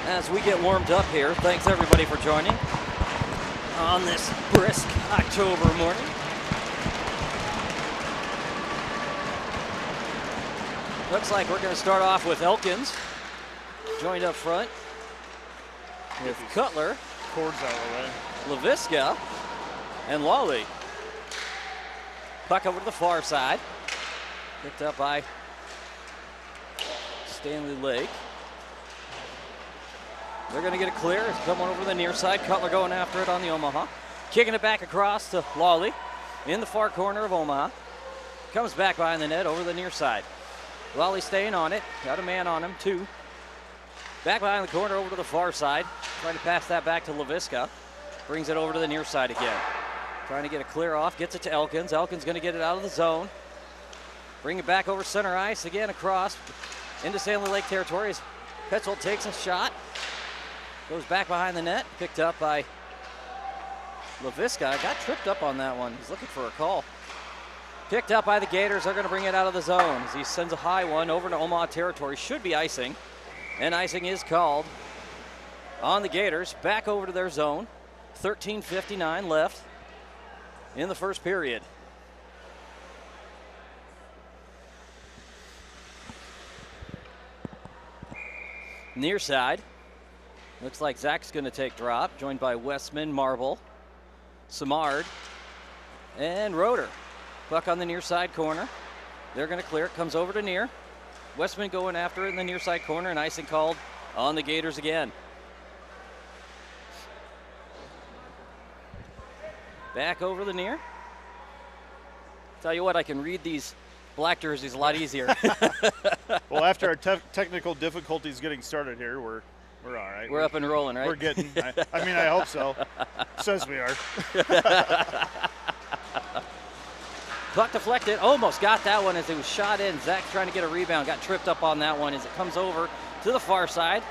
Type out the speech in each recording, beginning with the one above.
as we get warmed up here. Thanks everybody for joining on this brisk October morning. Looks like we're going to start off with Elkins, joined up front with Cutler, cords out of the way, LaVisca, and Lawley. Puck over to the far side, picked up by Standley Lake. They're going to get it clear. It's coming over the near side. Cutler going after it on the Omaha. Kicking it back across to Lawley in the far corner of Omaha. Comes back behind the net over the near side. Lawley staying on it. Got a man on him, two. Back behind the corner over to the far side. Trying to pass that back to LaVisca. Brings it over to the near side again. Trying to get a clear off. Gets it to Elkins. Elkins going to get it out of the zone. Bring it back over center ice. Again across into Standley Lake territory as Petzold takes a shot. Goes back behind the net, picked up by LaVisca. Got tripped up on that one. He's looking for a call. Picked up by the Gators. They're going to bring it out of the zone as he sends a high one over to Omaha territory. Should be icing, and icing is called on the Gators. Back over to their zone. 13:59 left in the first period. Near side. Looks like Zach's going to take drop, joined by Westman, Marble, Simard, and Roeder. Puck on the near side corner. They're going to clear it. Comes over to near. Westman going after it in the near side corner, and icing called on the Gators again. Back over the near. Tell you what, I can read these black jerseys a lot easier. Well, after our technical difficulties getting started here, we're all right. We're up and rolling, right? We're getting, I mean, I hope so. Says we are. Puck deflected, almost got that one as it was shot in. Zach trying to get a rebound, got tripped up on that one as it comes over to the far side.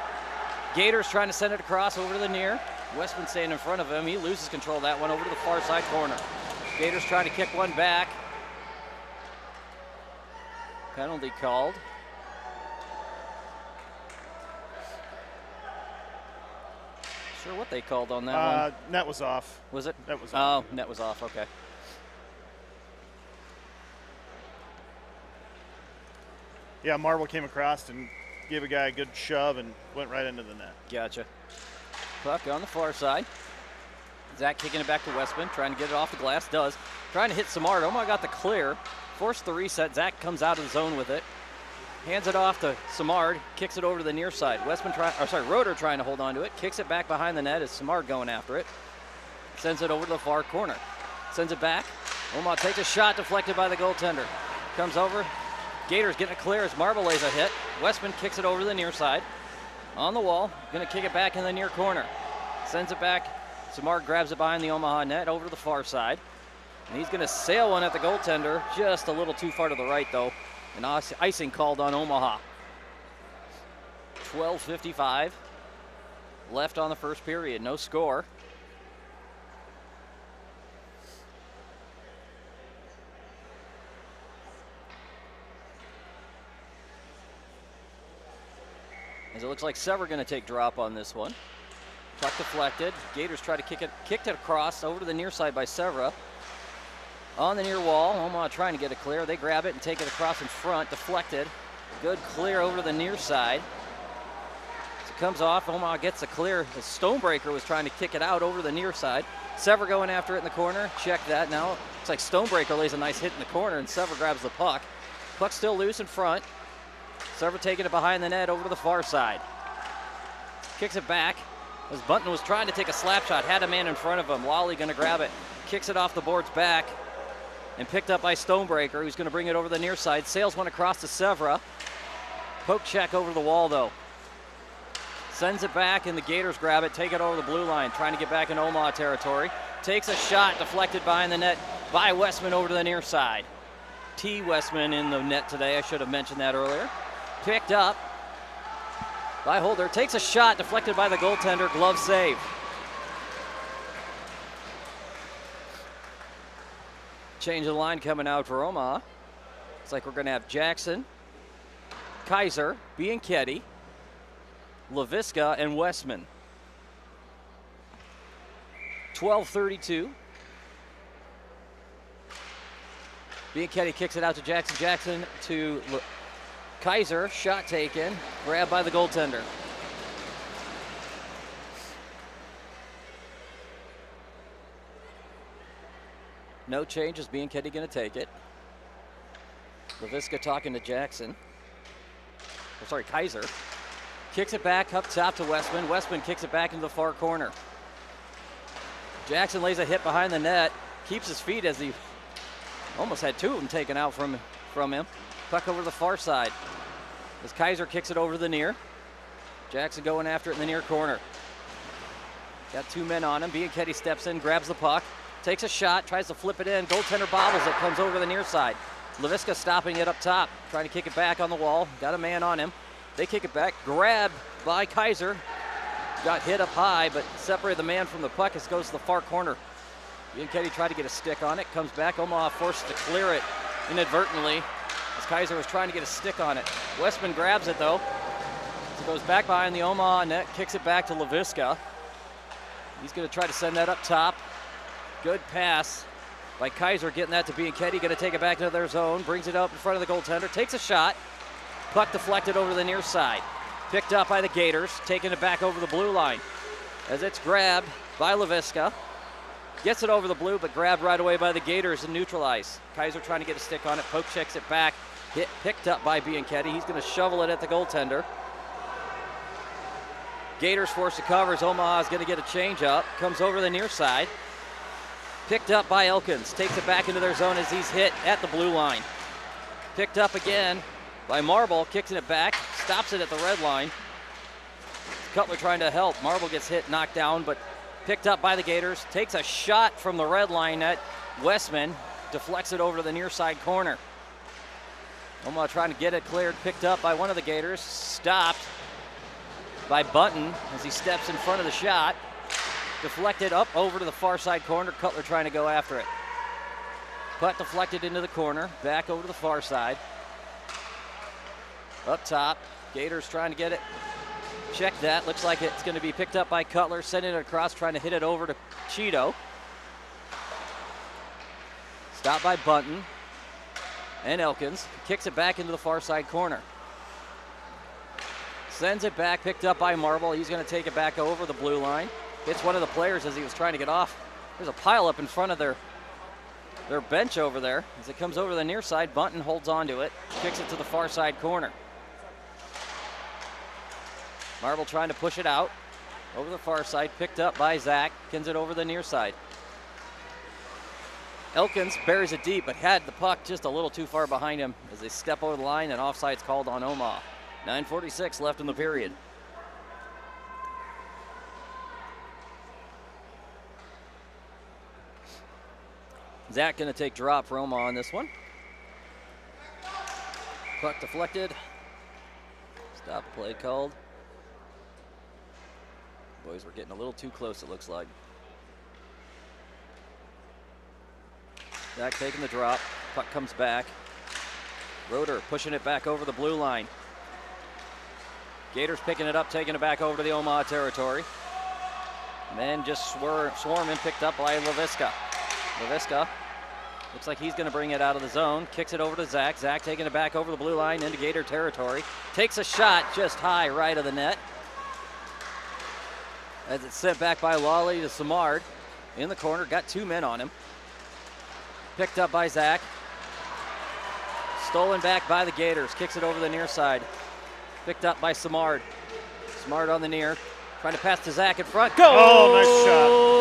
Gators trying to send it across over to the near. Westman staying in front of him. He loses control of that one over to the far side corner. Gators trying to kick one back. Penalty called. Sure what they called on that one. Net was off. Was it? Net was off. Oh, net was off, okay. Yeah, Marble came across and gave a guy a good shove and went right into the net. Gotcha. Puck on the far side. Zach kicking it back to Westman, trying to get it off the glass, does. Trying to hit Simard. Omaha got the clear. Forced the reset. Zach comes out of the zone with it. Hands it off to Simard, kicks it over to the near side. Roeder trying to hold on to it. Kicks it back behind the net as Simard going after it. Sends it over to the far corner. Sends it back. Omaha takes a shot deflected by the goaltender. Comes over. Gators getting it clear as Marble lays a hit. Westman kicks it over to the near side. On the wall. Going to kick it back in the near corner. Sends it back. Simard grabs it behind the Omaha net over to the far side. And he's going to sail one at the goaltender. Just a little too far to the right, though. And icing called on Omaha. 12:55 left on the first period. No score. As it looks like Sever going to take drop on this one. Puck deflected. Gators try to kicked it across over to the near side by Severa. On the near wall, Omaha trying to get it clear. They grab it and take it across in front, deflected. Good clear over to the near side. As it comes off, Omaha gets a clear. The Stonebreaker was trying to kick it out over the near side. Sever going after it in the corner. Check that now. Looks like Stonebreaker lays a nice hit in the corner and Sever grabs the puck. Puck still loose in front. Sever taking it behind the net over to the far side. Kicks it back. As Bunton was trying to take a slap shot, had a man in front of him. Lawley going to grab it. Kicks it off the boards back. And picked up by Stonebreaker, who's going to bring it over the near side. Sails one across to Severa. Poke check over the wall, though. Sends it back, and the Gators grab it, take it over the blue line, trying to get back in Omaha territory. Takes a shot, deflected behind the net by Westman over to the near side. T. Westman in the net today. I should have mentioned that earlier. Picked up by Holder. Takes a shot, deflected by the goaltender. Glove save. Change of the line coming out for Omaha. Looks like we're going to have Jackson, Kaiser, Bianchetti, LaVisca and Westman. 12:32. Bianchetti kicks it out to Jackson. Jackson to Kaiser. Shot taken. Grabbed by the goaltender. No changes. Bianchetti going to take it. LaVisca talking to Jackson. Oh, sorry, Kaiser. Kicks it back up top to Westman. Westman kicks it back into the far corner. Jackson lays a hit behind the net. Keeps his feet as he almost had two of them taken out from him. Puck over the far side. As Kaiser kicks it over to the near. Jackson going after it in the near corner. Got two men on him. Bianchetti steps in, grabs the puck. Takes a shot, tries to flip it in. Goaltender bobbles it, comes over to the near side. LaVisca stopping it up top, trying to kick it back on the wall. Got a man on him. They kick it back, grabbed by Kaiser. Got hit up high, but separated the man from the puck as it goes to the far corner. Bianchetti tried to get a stick on it, comes back. Omaha forced to clear it inadvertently as Kaiser was trying to get a stick on it. Westman grabs it though. So it goes back behind the Omaha net, kicks it back to LaVisca. He's going to try to send that up top. Good pass by Kaiser, getting that to Bianchetti. Going to take it back into their zone. Brings it up in front of the goaltender. Takes a shot. Puck deflected over to the near side. Picked up by the Gators. Taking it back over the blue line. As it's grabbed by LaVisca. Gets it over the blue, but grabbed right away by the Gators and neutralized. Kaiser trying to get a stick on it. Poke checks it back. Picked up by Bianchetti. He's going to shovel it at the goaltender. Gators forced to cover as Omaha is going to get a change up. Comes over the near side. Picked up by Elkins. Takes it back into their zone as he's hit at the blue line. Picked up again by Marble. Kicks it back. Stops it at the red line. Cutler trying to help. Marble gets hit, knocked down, but picked up by the Gators. Takes a shot from the red line at Westman. Deflects it over to the near side corner. Omaha trying to get it cleared. Picked up by one of the Gators. Stopped by Bunton as he steps in front of the shot. Deflected up over to the far side corner. Cutler trying to go after it. Puck deflected into the corner. Back over to the far side. Up top. Gators trying to get it. Check that. Looks like it's going to be picked up by Cutler. Sending it across, trying to hit it over to Cheeto. Stopped by Bunton and Elkins. Kicks it back into the far side corner. Sends it back. Picked up by Marble. He's going to take it back over the blue line. Hits one of the players as he was trying to get off. There's a pile up in front of their bench over there. As it comes over the near side, Bunton holds on to it. Kicks it to the far side corner. Marble trying to push it out over the far side. Picked up by Zach. Kins it over the near side. Elkins buries it deep, but had the puck just a little too far behind him as they step over the line, and offside's called on Omaha. 9:46 left in the period. Zach going to take drop for Omaha on this one. Puck deflected. Stop play called. Boys, we're getting a little too close, it looks like. Zach taking the drop. Puck comes back. Roeder pushing it back over the blue line. Gators picking it up, taking it back over to the Omaha territory. Men just swarming, picked up by LaVisca. LaVisca looks like he's going to bring it out of the zone. Kicks it over to Zach. Zach taking it back over the blue line into Gator territory. Takes a shot just high right of the net. As it's sent back by Lawley to Samard. In the corner, got two men on him. Picked up by Zach. Stolen back by the Gators. Kicks it over the near side. Picked up by Samard. Samard on the near. Trying to pass to Zach in front. Go! Oh, nice shot.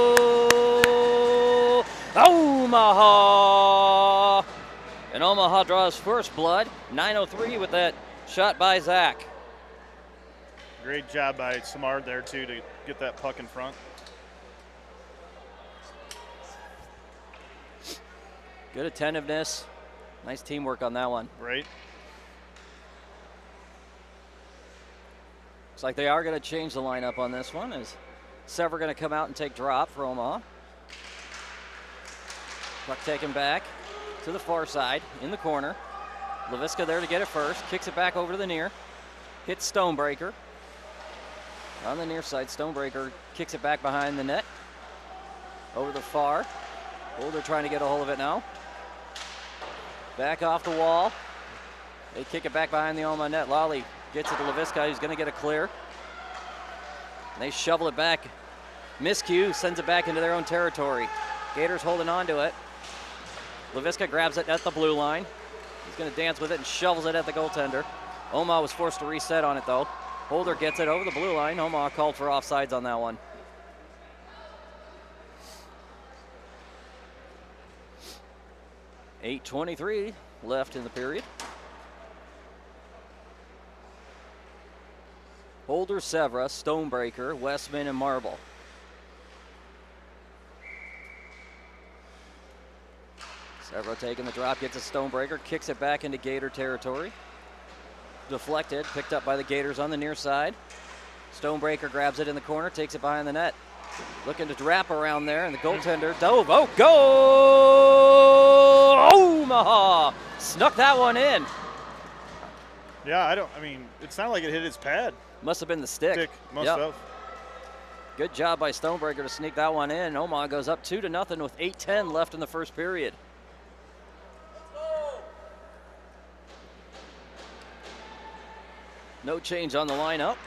Omaha! And Omaha draws first blood. 9:03 with that shot by Zach. Great job by Samard there, too, to get that puck in front. Good attentiveness. Nice teamwork on that one. Right. Looks like they are going to change the lineup on this one. Is Sever going to come out and take drop for Omaha. Puck taken back to the far side in the corner. LaVisca there to get it first. Kicks it back over to the near. Hits Stonebreaker. On the near side, Stonebreaker kicks it back behind the net. Over the far. Holder trying to get a hold of it now. Back off the wall. They kick it back behind the Oma net. Lally gets it to Leviska, who's going to get a clear. And they shovel it back. Miscue sends it back into their own territory. Gators holding on to it. Leviska grabs it at the blue line. He's going to dance with it and shovels it at the goaltender. Omaha was forced to reset on it, though. Holder gets it over the blue line. Omaha called for offsides on that one. .8:23 left in the period. Holder, Severa, Stonebreaker, Westman, and Marble. Severa taking the drop, gets a Stonebreaker, kicks it back into Gator territory. Deflected, picked up by the Gators on the near side. Stonebreaker grabs it in the corner, takes it behind the net. Looking to wrap around there, and the goaltender dove. Oh, goal! Omaha snuck that one in. Yeah, I mean, it's not like it hit his pad. Must have been the stick. Must have. Good job by Stonebreaker to sneak that one in. Omaha goes up 2-0 with 8:10 left in the first period. No change on the lineup.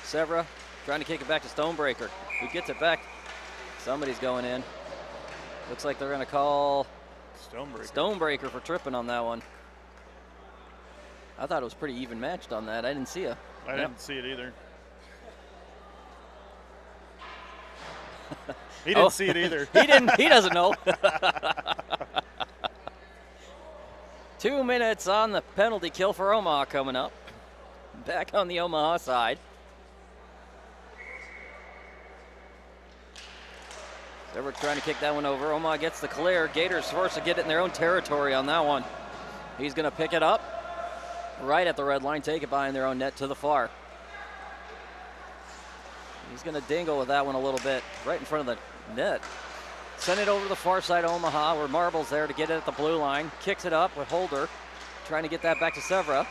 Severa trying to kick it back to Stonebreaker, who gets it back. Somebody's going in. Looks like they're going to call Stonebreaker for tripping on that one. I thought it was pretty even matched on that. I didn't see it. I didn't see it either. He didn't see it either. He doesn't know. 2 minutes on the penalty kill for Omaha coming up. Back on the Omaha side. So we're trying to kick that one over. Omaha gets the clear. Gators forced to get it in their own territory on that one. He's going to pick it up right at the red line, take it behind their own net to the far. He's going to dingle with that one a little bit, right in front of the net. Send it over to the far side of Omaha, where Marble's there to get it at the blue line. Kicks it up with Holder, trying to get that back to Severa.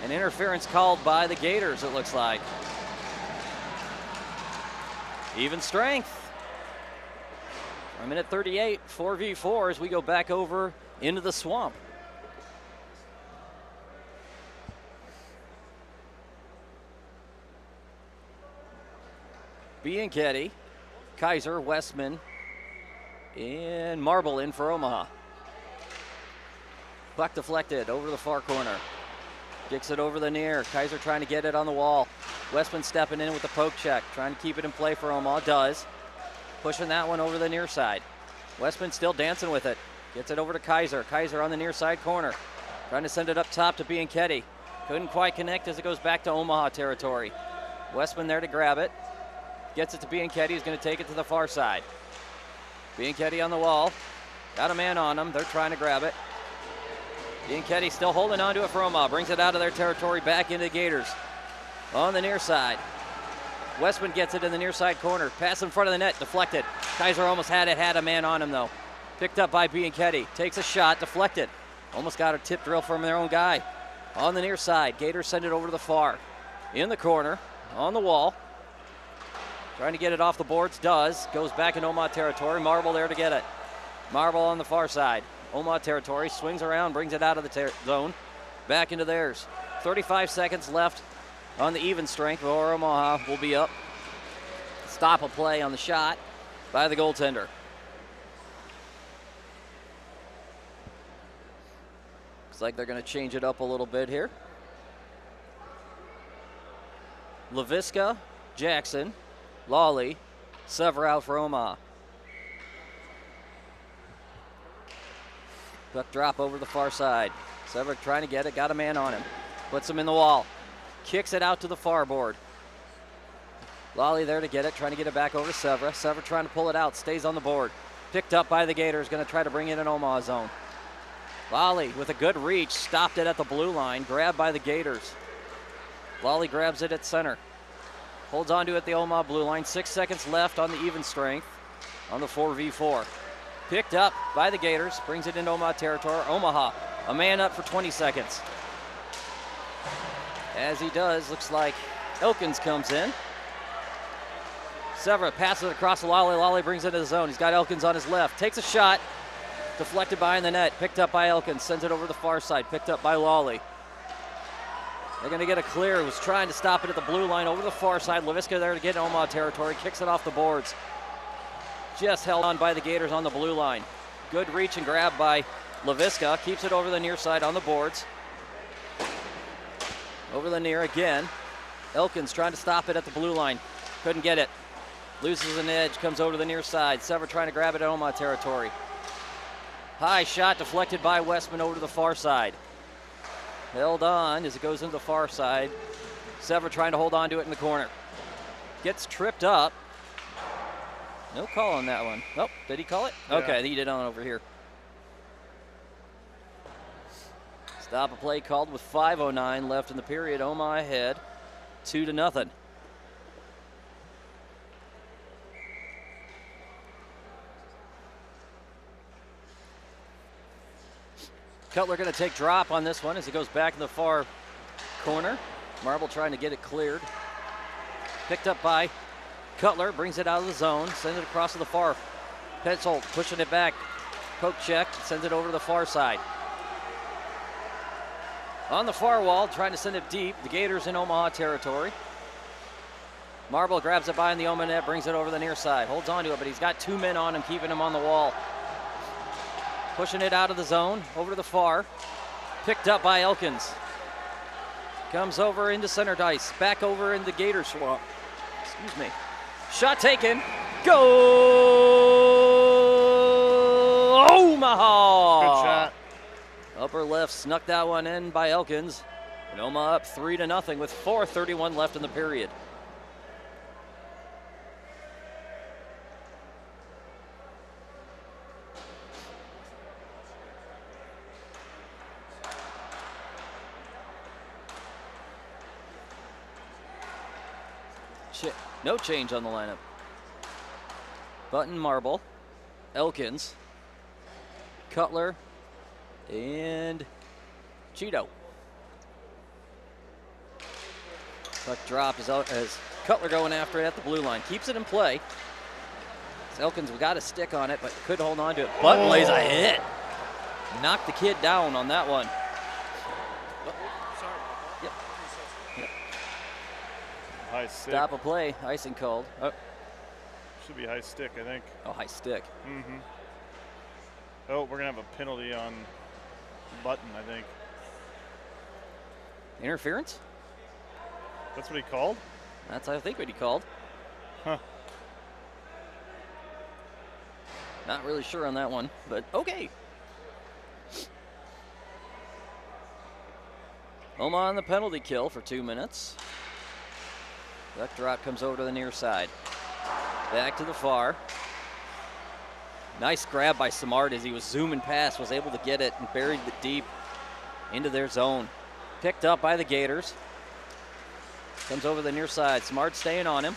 An interference called by the Gators, it looks like. Even strength. A minute 38, 4v4 as we go back over into the swamp. Bianchetti, Kaiser, Westman, and Marble in for Omaha. Puck deflected over the far corner. Kicks it over the near. Kaiser trying to get it on the wall. Westman stepping in with the poke check, trying to keep it in play for Omaha. Does. Pushing that one over the near side. Westman still dancing with it. Gets it over to Kaiser. Kaiser on the near side corner. Trying to send it up top to Bianchetti. Couldn't quite connect as it goes back to Omaha territory. Westman there to grab it. Gets it to Bianchetti, who's going to take it to the far side. Bianchetti on the wall. Got a man on him. They're trying to grab it. Bianchetti still holding on to it for Omaha. Brings it out of their territory back into the Gators. On the near side. Westman gets it in the near side corner. Pass in front of the net. Deflected. Kaiser almost had it. Had a man on him, though. Picked up by Bianchetti. Takes a shot. Deflected. Almost got a tip drill from their own guy. On the near side. Gators send it over to the far. In the corner. On the wall. Trying to get it off the boards. Does. Goes back in Omaha territory. Marble there to get it. Marble on the far side. Omaha territory. Swings around. Brings it out of the zone. Back into theirs. 35 seconds left on the even strength. Or Omaha will be up. Stop a play on the shot by the goaltender. Looks like they're going to change it up a little bit here. Leviska, Jackson, Lawley, Severa out for Omaha. Puck drop over the far side. Severa trying to get it, got a man on him. Puts him in the wall. Kicks it out to the far board. Lawley there to get it, trying to get it back over to Severa. Severa trying to pull it out, stays on the board. Picked up by the Gators, going to try to bring it in Omaha zone. Lawley with a good reach, stopped it at the blue line, grabbed by the Gators. Lawley grabs it at center. Holds on to it at the Omaha blue line. 6 seconds left on the even strength on the 4v4. Picked up by the Gators, brings it into Omaha territory. Omaha a man up for 20 seconds. As he does, looks like Elkins comes in. Severa passes it across to Lally. Lally brings it into the zone. He's got Elkins on his left. Takes a shot. Deflected behind the net. Picked up by Elkins. Sends it over the far side. Picked up by Lally. They're going to get a clear. Was trying to stop it at the blue line over the far side. Leviska there to get in Omaha territory. Kicks it off the boards. Just held on by the Gators on the blue line. Good reach and grab by Leviska. Keeps it over the near side on the boards. Over the near again. Elkins trying to stop it at the blue line. Couldn't get it. Loses an edge, comes over to the near side. Severa trying to grab it at Omaha territory. High shot deflected by Westman over to the far side. Held on as it goes into the far side. Severa trying to hold on to it in the corner. Gets tripped up. No call on that one. Oh, did he call it? Yeah. Okay, he did on over here. Stop a play called with 5:09 left in the period. Omaha ahead, 2-0. Cutler going to take drop on this one as he goes back in the far corner. Marble trying to get it cleared. Picked up by Cutler, brings it out of the zone, sends it across to the far. Petzold pushing it back. Poke check, sends it over to the far side. On the far wall, trying to send it deep. The Gators in Omaha territory. Marble grabs it behind the Omaha net, brings it over the near side. Holds on to it, but he's got 2 men on him, keeping him on the wall. Pushing it out of the zone, over to the far. Picked up by Elkins. Comes over into center ice, back over into Gator swamp. Excuse me. Shot taken. Go Omaha! Good shot. Upper left snuck that one in by Elkins. And Omaha up 3-0 with 4:31 left in the period. No change on the lineup. Button, Marble, Elkins, Cutler, and Cheeto. Puck drop as Cutler going after it at the blue line. Keeps it in play. Elkins got a stick on it, but couldn't hold on to it. Button lays a hit. Knocked the kid down on that one. High stick. Stop a play, icing called. Oh. Should be high stick, I think. Oh, high stick. Mm-hmm. Oh, we're going to have a penalty on Button, I think. Interference? That's what he called? That's, I think, what he called. Huh. Not really sure on that one, but okay. Omaha on the penalty kill for 2 minutes. That drop comes over to the near side. Back to the far. Nice grab by Samard as he was zooming past, was able to get it and buried it deep into their zone. Picked up by the Gators. Comes over the near side. Samard staying on him.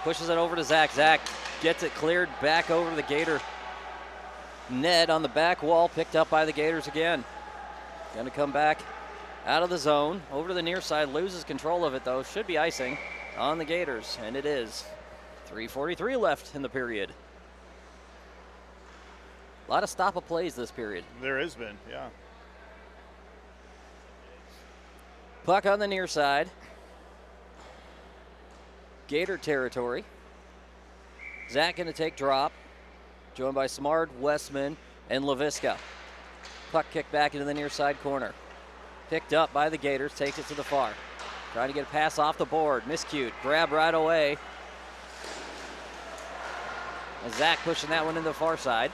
Pushes it over to Zach. Zach gets it cleared back over to the Gator net on the back wall. Picked up by the Gators again. Going to come back out of the zone, over to the near side, loses control of it though. Should be icing on the Gators, and it is. 3:43 left in the period. A lot of stop-up plays this period. There has been, yeah. Puck on the near side. Gator territory. Zach going to take drop, joined by Samard, Westman, and Leviska. Puck kicked back into the near side corner. Picked up by the Gators, takes it to the far. Trying to get a pass off the board, miscued, grab right away. And Zach pushing that one into the far side.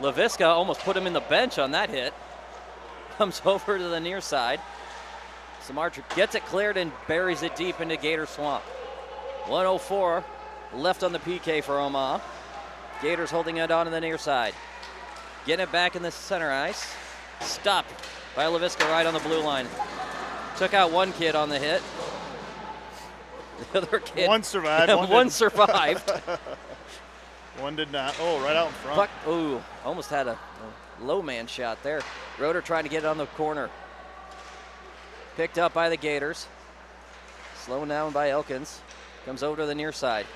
Leviska almost put him in the bench on that hit. Comes over to the near side. Samard gets it cleared and buries it deep into Gator swamp. 1:04 left on the PK for Omaha. Gators holding it on to the near side. Getting it back in the center ice. Stopped by Leviska right on the blue line. Took out one kid on the hit. The other kid. One survived. Yeah, one survived. One did not. Oh, right out in front. Puck, ooh, almost had a low man shot there. Roeder trying to get it on the corner. Picked up by the Gators. Slowing down by Elkins. Comes over to the near side.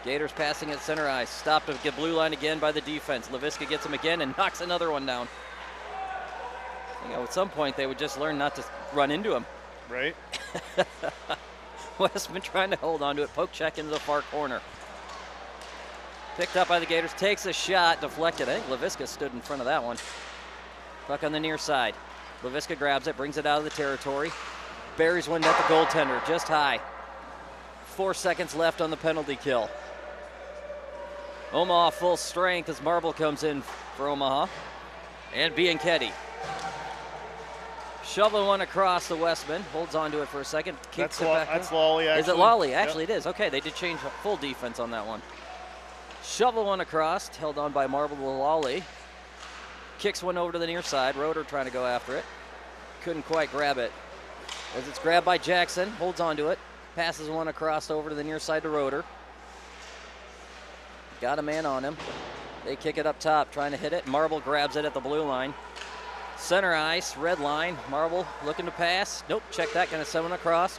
Gators passing at center ice. Stopped at the blue line again by the defense. Laviska gets him again and knocks another one down. You know, at some point they would just learn not to run into him. Right. Westman trying to hold on to it. Poke check into the far corner. Picked up by the Gators. Takes a shot. Deflected. I think Laviska stood in front of that one. Puck on the near side. Laviska grabs it. Brings it out of the territory. Buries one at the goaltender. Just high. 4 seconds left on the penalty kill. Omaha full strength as Marble comes in for Omaha. And Bianchetti. Shoveling one across the Westman. Holds on to it for a second. Kicks it back. That's Lawley, actually. Is it Lawley? Actually, It is. Okay, they did change full defense on that one. Shovel one across. Held on by Marble to Lawley. Kicks one over to the near side. Roeder trying to go after it. Couldn't quite grab it. As it's grabbed by Jackson. Holds on to it. Passes one across over to the near side to Roeder. Got a man on him. They kick it up top, trying to hit it. Marble grabs it at the blue line. Center ice, red line. Marble looking to pass. Nope, check that, going to send one across.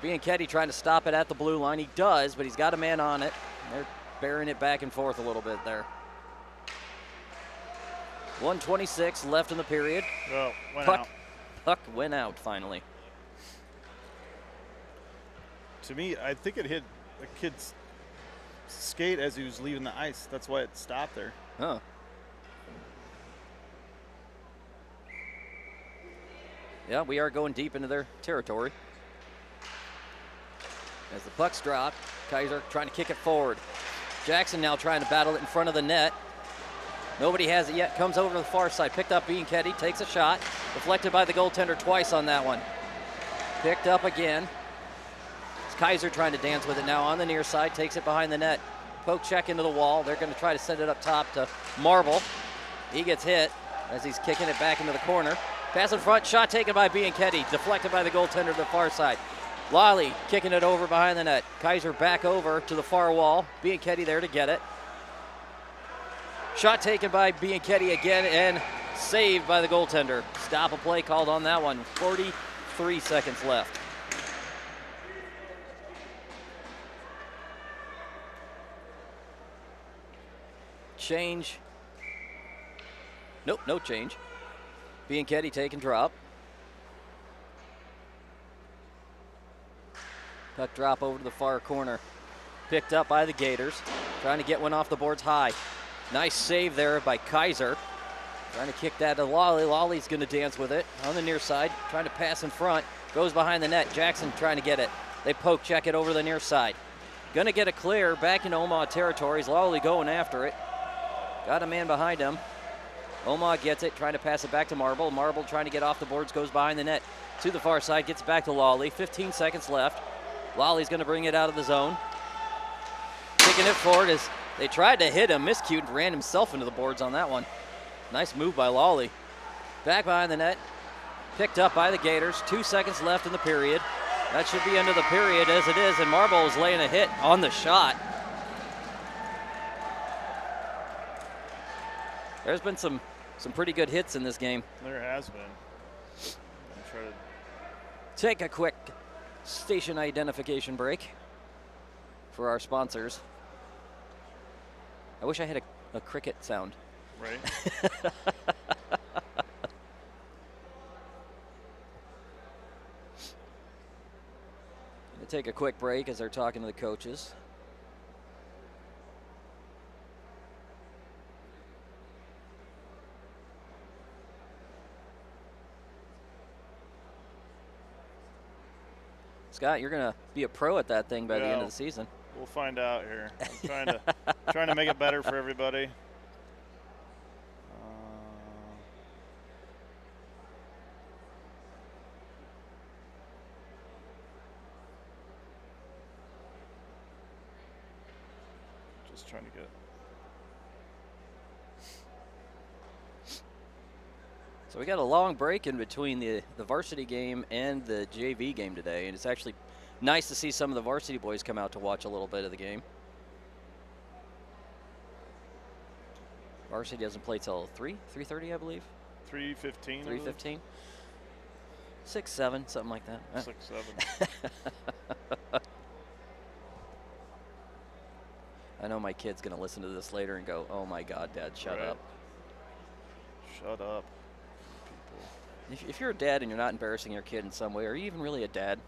Bianchetti trying to stop it at the blue line. He does, but he's got a man on it. They're burying it back and forth a little bit there. 1:26 left in the period. Oh, went out. Puck went out finally. To me, I think it hit a kid's skate as he was leaving the ice. That's why it stopped there. Huh. Yeah, we are going deep into their territory. As the puck's dropped, Kaiser trying to kick it forward. Jackson now trying to battle it in front of the net. Nobody has it yet. Comes over to the far side. Picked up Bianchetti. Takes a shot. Deflected by the goaltender twice on that one. Picked up again. It's Kaiser trying to dance with it now on the near side. Takes it behind the net. Poke check into the wall. They're going to try to send it up top to Marble. He gets hit as he's kicking it back into the corner. Pass in front. Shot taken by Bianchetti. Deflected by the goaltender to the far side. Lawley kicking it over behind the net. Kaiser back over to the far wall. Bianchetti there to get it. Shot taken by Bianchetti again and saved by the goaltender. Stop a play called on that one. 43 seconds left. Change. Nope, no change. Bianchetti take and drop. Puck drop over to the far corner. Picked up by the Gators. Trying to get one off the boards high. Nice save there by Kaiser. Trying to kick that to Lawley. Lawley's going to dance with it on the near side. Trying to pass in front. Goes behind the net. Jackson trying to get it. They poke check it over the near side. Going to get a clear back into Omaha territories. Lawley going after it. Got a man behind him. Omaha gets it. Trying to pass it back to Marble. Marble trying to get off the boards. Goes behind the net to the far side. Gets back to Lawley. 15 seconds left. Lawley's going to bring it out of the zone. Kicking it forward as they tried to hit him. Miscued and ran himself into the boards on that one. Nice move by Lawley. Back behind the net. Picked up by the Gators. 2 seconds left in the period. That should be end of the period as it is, and Marble is laying a hit on the shot. There's been some pretty good hits in this game. There has been. I'm trying to take a quick station identification break for our sponsors. I wish I had a cricket sound. Right. Gonna take a quick break as they're talking to the coaches. Scott, you're gonna be a pro at that thing by the end of the season. We'll find out here. I'm trying to make it better for everybody. Just trying to get. So we got a long break in between the varsity game and the JV game today, and it's actually nice to see some of the varsity boys come out to watch a little bit of the game. Varsity doesn't play till 3:30, I believe. 3:15. 3:15. 6, 7, something like that. 6, 7. I know my kid's gonna listen to this later and go, "Oh my God, Dad, shut Right. up." Shut up, people. If you're a dad and you're not embarrassing your kid in some way, are you even really a dad?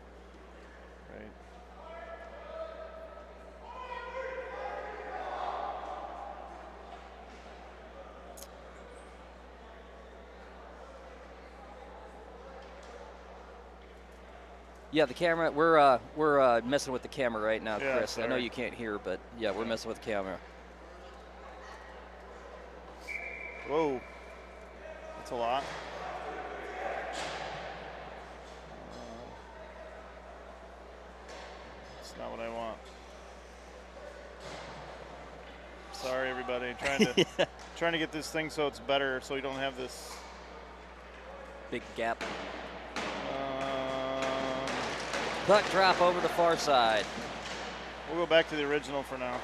Right. Yeah, the camera. We're messing with the camera right now, Yeah, Chris. I know sorry. you can't hear, but yeah, we're messing with the camera. Whoa. That's a lot. That's not what I want. Sorry, everybody. Trying to get this thing so it's better, so you don't have this. Big gap. Um, Puck drop over the far side. we'll go back to the original for now.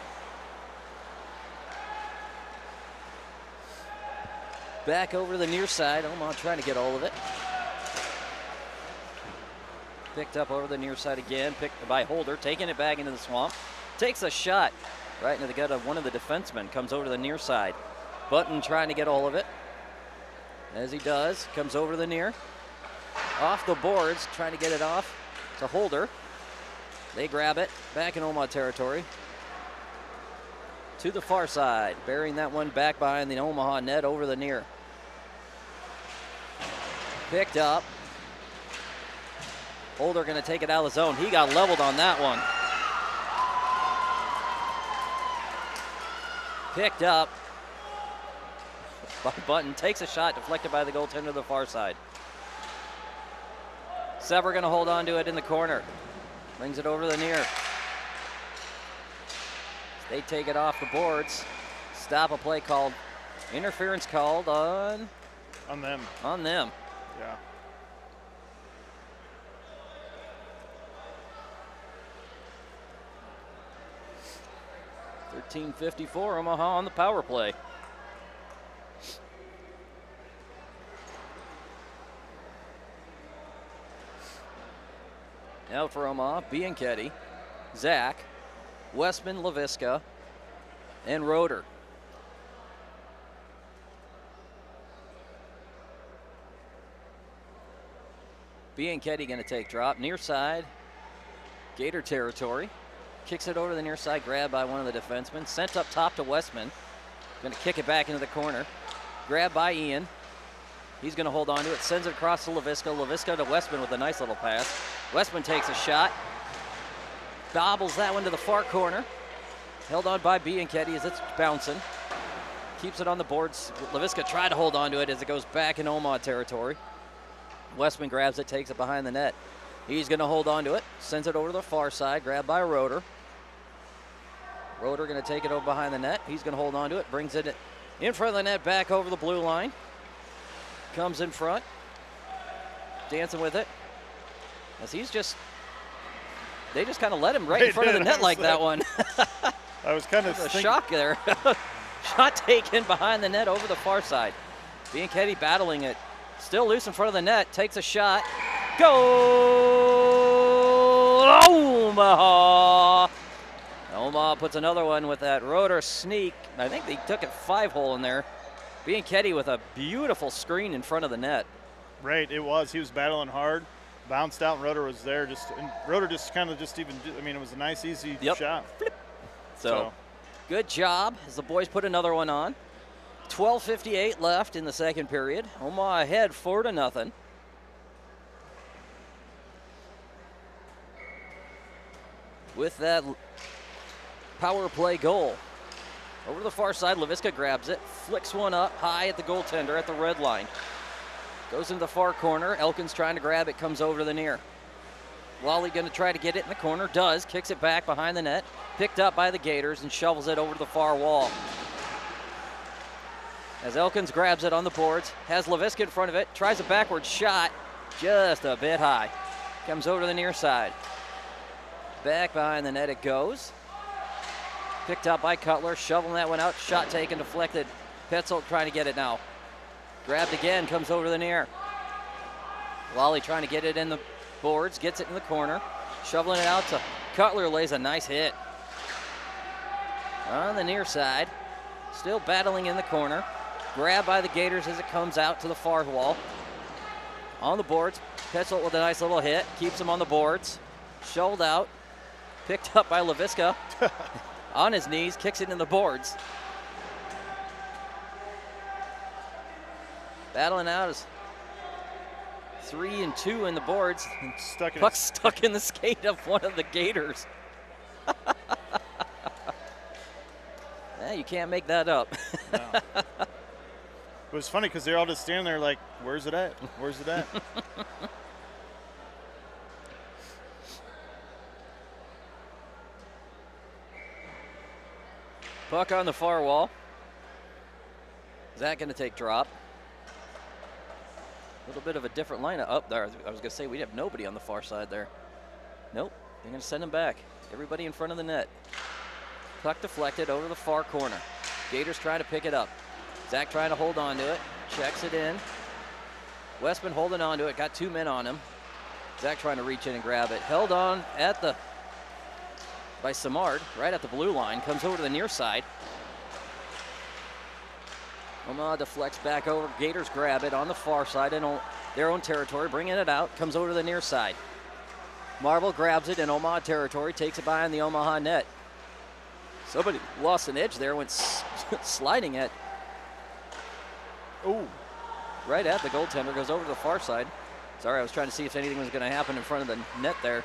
Back over to the near side. Omaha trying to get all of it. Picked up over the near side again. Picked by Holder, taking it back into the swamp. Takes a shot right into the gut of one of the defensemen. Comes over to the near side. Button trying to get all of it. As he does, comes over to the near. Off the boards, trying to get it off to Holder. They grab it, back in Omaha territory. To the far side, burying that one back behind the Omaha net over the near. Picked up. Holder going to take it out of the zone. He got leveled on that one. Picked up by Button. Takes a shot, deflected by the goaltender to the far side. Sever going to hold on to it in the corner. Brings it over to the near. They take it off the boards. Stop a play called. Interference called on them. Yeah. $13:54, Omaha on the power play. Out for Omaha, Bianchetti, Zach, Westman, LaVisca, and Roeder. Bianchetti going to take drop, near side, Gator territory. Kicks it over to the near side, grabbed by one of the defensemen. Sent up top to Westman. Going to kick it back into the corner. Grabbed by Ian. He's going to hold on to it, sends it across to LaVisca. LaVisca to Westman with a nice little pass. Westman takes a shot. Bobbles that one to the far corner. Held on by Bianchetti as it's bouncing. Keeps it on the boards. LaVisca tried to hold on to it as it goes back in Omaha territory. Westman grabs it, takes it behind the net. He's going to hold on to it. Sends it over to the far side, grabbed by Roeder. Roeder going to take it over behind the net. He's going to hold on to it, brings it in front of the net, back over the blue line. Comes in front, dancing with it. As they just kind of let him right in front of the net like that one. I was kind of a shock there. Shot taken behind the net over the far side. Bianchetti battling it. Still loose in front of the net, takes a shot. Goal! Omaha! Omaha puts another one with that Roeder sneak. I think they took it 5-hole in there. Bianchetti with a beautiful screen in front of the net. Right, it was. He was battling hard, bounced out, and Roeder was there. And Roeder it was a nice, easy shot. Flip. So, good job as the boys put another one on. 12:58 left in the second period. Omaha ahead 4-0. With that power play goal. Over to the far side, LaVisca grabs it, flicks one up high at the goaltender at the red line. Goes into the far corner. Elkins trying to grab it, comes over to the near. Wally going to try to get it in the corner, does, kicks it back behind the net, picked up by the Gators and shovels it over to the far wall. As Elkins grabs it on the boards, has LaVisca in front of it, tries a backward shot, just a bit high. Comes over to the near side. Back behind the net it goes. Picked up by Cutler, shoveling that one out, shot taken, deflected, Petzold trying to get it now. Grabbed again, comes over to the near. Lally trying to get it in the boards, gets it in the corner. Shoveling it out to Cutler, lays a nice hit. On the near side, still battling in the corner. Grabbed by the Gators as it comes out to the far wall. On the boards, Petzold with a nice little hit, keeps him on the boards. Shoveled out, picked up by LaVisca. On his knees, kicks it in the boards. Battling out is 3 and 2 in the boards. Puck stuck in the skate of one of the Gators. You can't make that up. No. It was funny because they're all just standing there like, where's it at? Where's it at? Puck on the far wall. Is that going to take drop? A little bit of a different lineup up there. I was going to say we'd have nobody on the far side there. Nope, they're going to send him back. Everybody in front of the net. Puck deflected over to the far corner. Gators trying to pick it up. Zach trying to hold on to it. Checks it in. Westman holding on to it. Got 2 men on him. Zach trying to reach in and grab it. Held on at the by Simard, right at the blue line. Comes over to the near side. Omaha deflects back over. Gators grab it on the far side in their own territory, bringing it out. Comes over to the near side. Marble grabs it in Omaha territory, takes it behind the Omaha net. Somebody lost an edge there, went sliding it. Oh, right at the goaltender, goes over to the far side. Sorry, I was trying to see if anything was going to happen in front of the net there.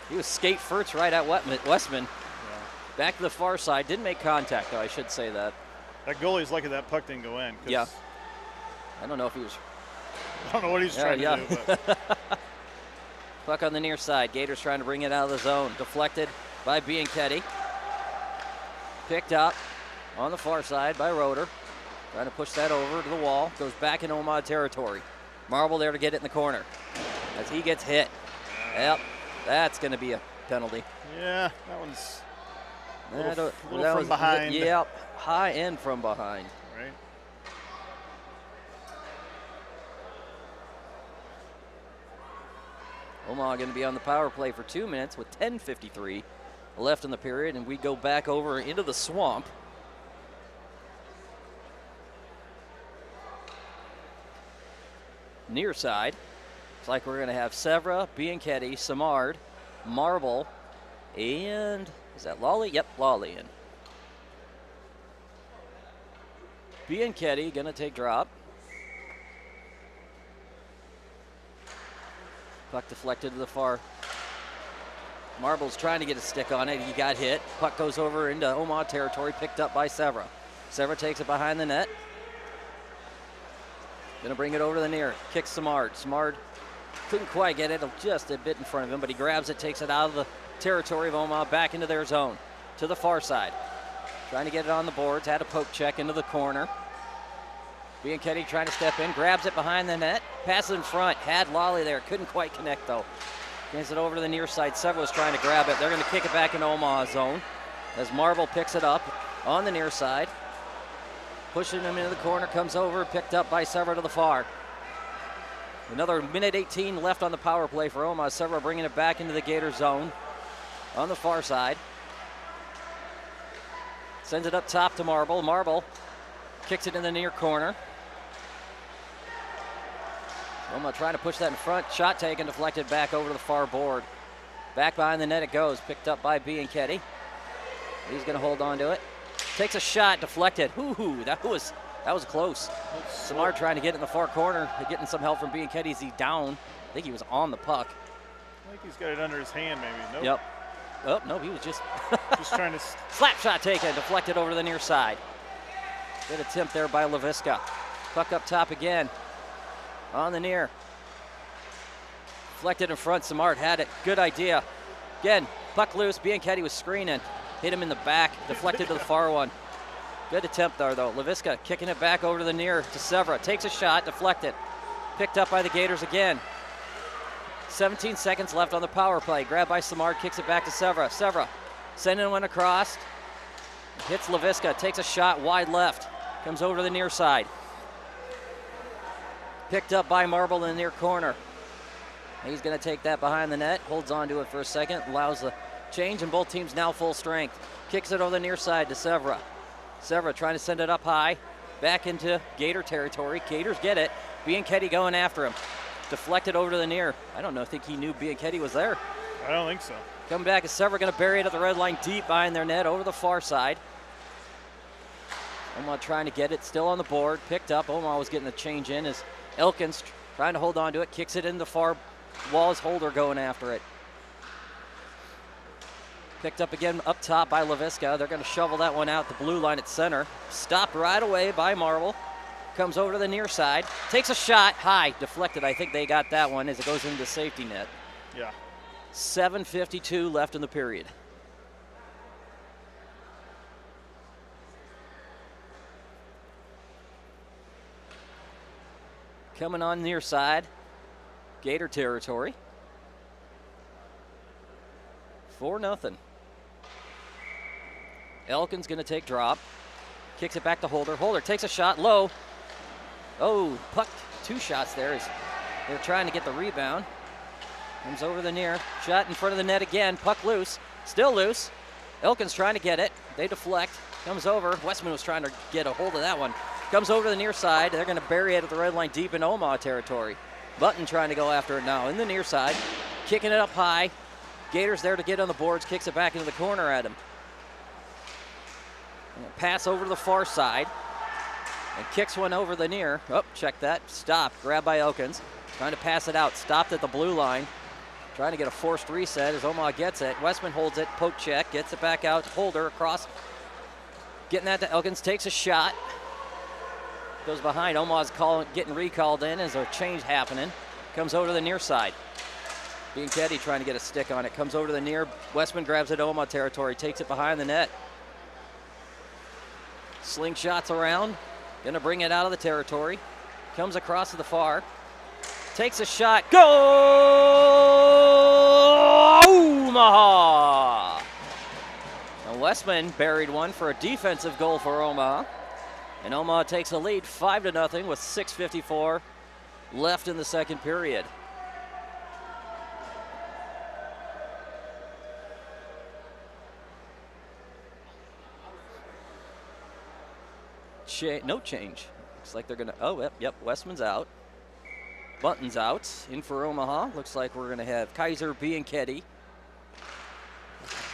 He was skate first right at Westman. Yeah. Back to the far side, didn't make contact though, I should say that. That goalie's lucky that puck didn't go in. Yeah. I don't know if he was. I don't know what he's trying to do. But. Puck on the near side. Gators trying to bring it out of the zone. Deflected by Bianchetti. Picked up on the far side by Roeder. Trying to push that over to the wall. Goes back in Omaha territory. Marble there to get it in the corner as he gets hit. Yep, that's going to be a penalty. Yeah, that one's a little from behind. Yep, high and from behind. Right. Omaha going to be on the power play for 2 minutes with 10:53 left in the period, and we go back over into the swamp. Near side. Looks like we're going to have Severa, Bianchetti, Simard, Marble, and is that Lawley? Yep, Lawley in. Bianchetti going to take drop. Puck deflected to the far. Marble's trying to get a stick on it. He got hit. Puck goes over into Omaha territory, picked up by Severa. Severa takes it behind the net. Gonna bring it over to the near. Kicks Simard. Simard couldn't quite get it, just a bit in front of him, but he grabs it, takes it out of the territory of Omaha, back into their zone, to the far side. Trying to get it on the boards, had a poke check into the corner. Bianchetti trying to step in, grabs it behind the net, passes in front, had Lawley there, couldn't quite connect though. Gets it over to the near side. Severa was trying to grab it. They're going to kick it back in Omaha zone as Marble picks it up on the near side. Pushing him into the corner, comes over, picked up by Severa to the far. Another minute 18 left on the power play for Omaha. Severa bringing it back into the Gator zone on the far side. Sends it up top to Marble. Marble kicks it in the near corner. Omaha trying to push that in front. Shot taken, deflected back over to the far board. Back behind the net it goes. Picked up by Bianchetti. He's going to hold on to it. Takes a shot, deflected. Ooh, that was close. Simard trying to get it in the far corner. Getting some help from Bianchetti as he's down. I think he was on the puck. I think he's got it under his hand maybe. Nope. Yep. Oh, no, he was just trying to... Slap shot taken, deflected over to the near side. Good attempt there by LaVisca. Puck up top again. On the near. Deflected in front, Simard had it. Good idea. Again, puck loose, Bianchetti was screening. Hit him in the back, deflected to the far one. Good attempt there though. LaVisca kicking it back over to the near to Severa. Takes a shot, deflected. Picked up by the Gators again. 17 seconds left on the power play. Grabbed by Simard, kicks it back to Severa. Severa sending one across. Hits LaVisca, takes a shot wide left. Comes over to the near side. Picked up by Marble in the near corner. He's going to take that behind the net. Holds on to it for a second. Allows the change, and both teams now full strength. Kicks it over the near side to Severa. Severa trying to send it up high. Back into Gator territory. Gators get it. Bianchetti going after him. Deflected over to the near. I don't think he knew Bianchetti was there. I don't think so. Coming back is Severa going to bury it at the red line deep behind their net over the far side. Omaha trying to get it. Still on the board. Picked up. Omaha was getting the change in as Elkins trying to hold on to it. Kicks it in the far wall's Holder going after it. Picked up again up top by LaVisca. They're going to shovel that one out the blue line at center. Stopped right away by Marble. Comes over to the near side. Takes a shot high. Deflected. I think they got that one as it goes into the safety net. Yeah. 7:52 left in the period. Coming on near side. Gator territory. 4-0. Elkin's going to take drop. Kicks it back to Holder. Holder takes a shot low. Oh, pucked 2 shots there as they're trying to get the rebound. Comes over the near. Shot in front of the net again. Puck loose. Still loose. Elkin's trying to get it. They deflect. Comes over. Westman was trying to get a hold of that one. Comes over to the near side. They're going to bury it at the red line deep in Omaha territory. Button trying to go after it now in the near side. Kicking it up high. Gators there to get on the boards. Kicks it back into the corner at him. Pass over to the far side. And kicks one over the near. Oh, check that. Stop. Grabbed by Elkins. Trying to pass it out. Stopped at the blue line. Trying to get a forced reset as Omaha gets it. Westman holds it. Poke check. Gets it back out. Holder across. Getting that to Elkins. Takes a shot. Goes behind. Omaha's getting recalled in as a change happening. Comes over to the near side. Bianchetti trying to get a stick on it. Comes over to the near. Westman grabs it. Omaha territory. Takes it behind the net. Slingshots around. Going to bring it out of the territory. Comes across to the far. Takes a shot. Go! Omaha! And Westman buried one for a defensive goal for Omaha. And Omaha takes a lead 5-0 with 6:54 left in the second period. No change. Looks like they're going to, oh, yep, Westman's out. Bunton's out. In for Omaha. Looks like we're going to have Kaiser, Bianchetti,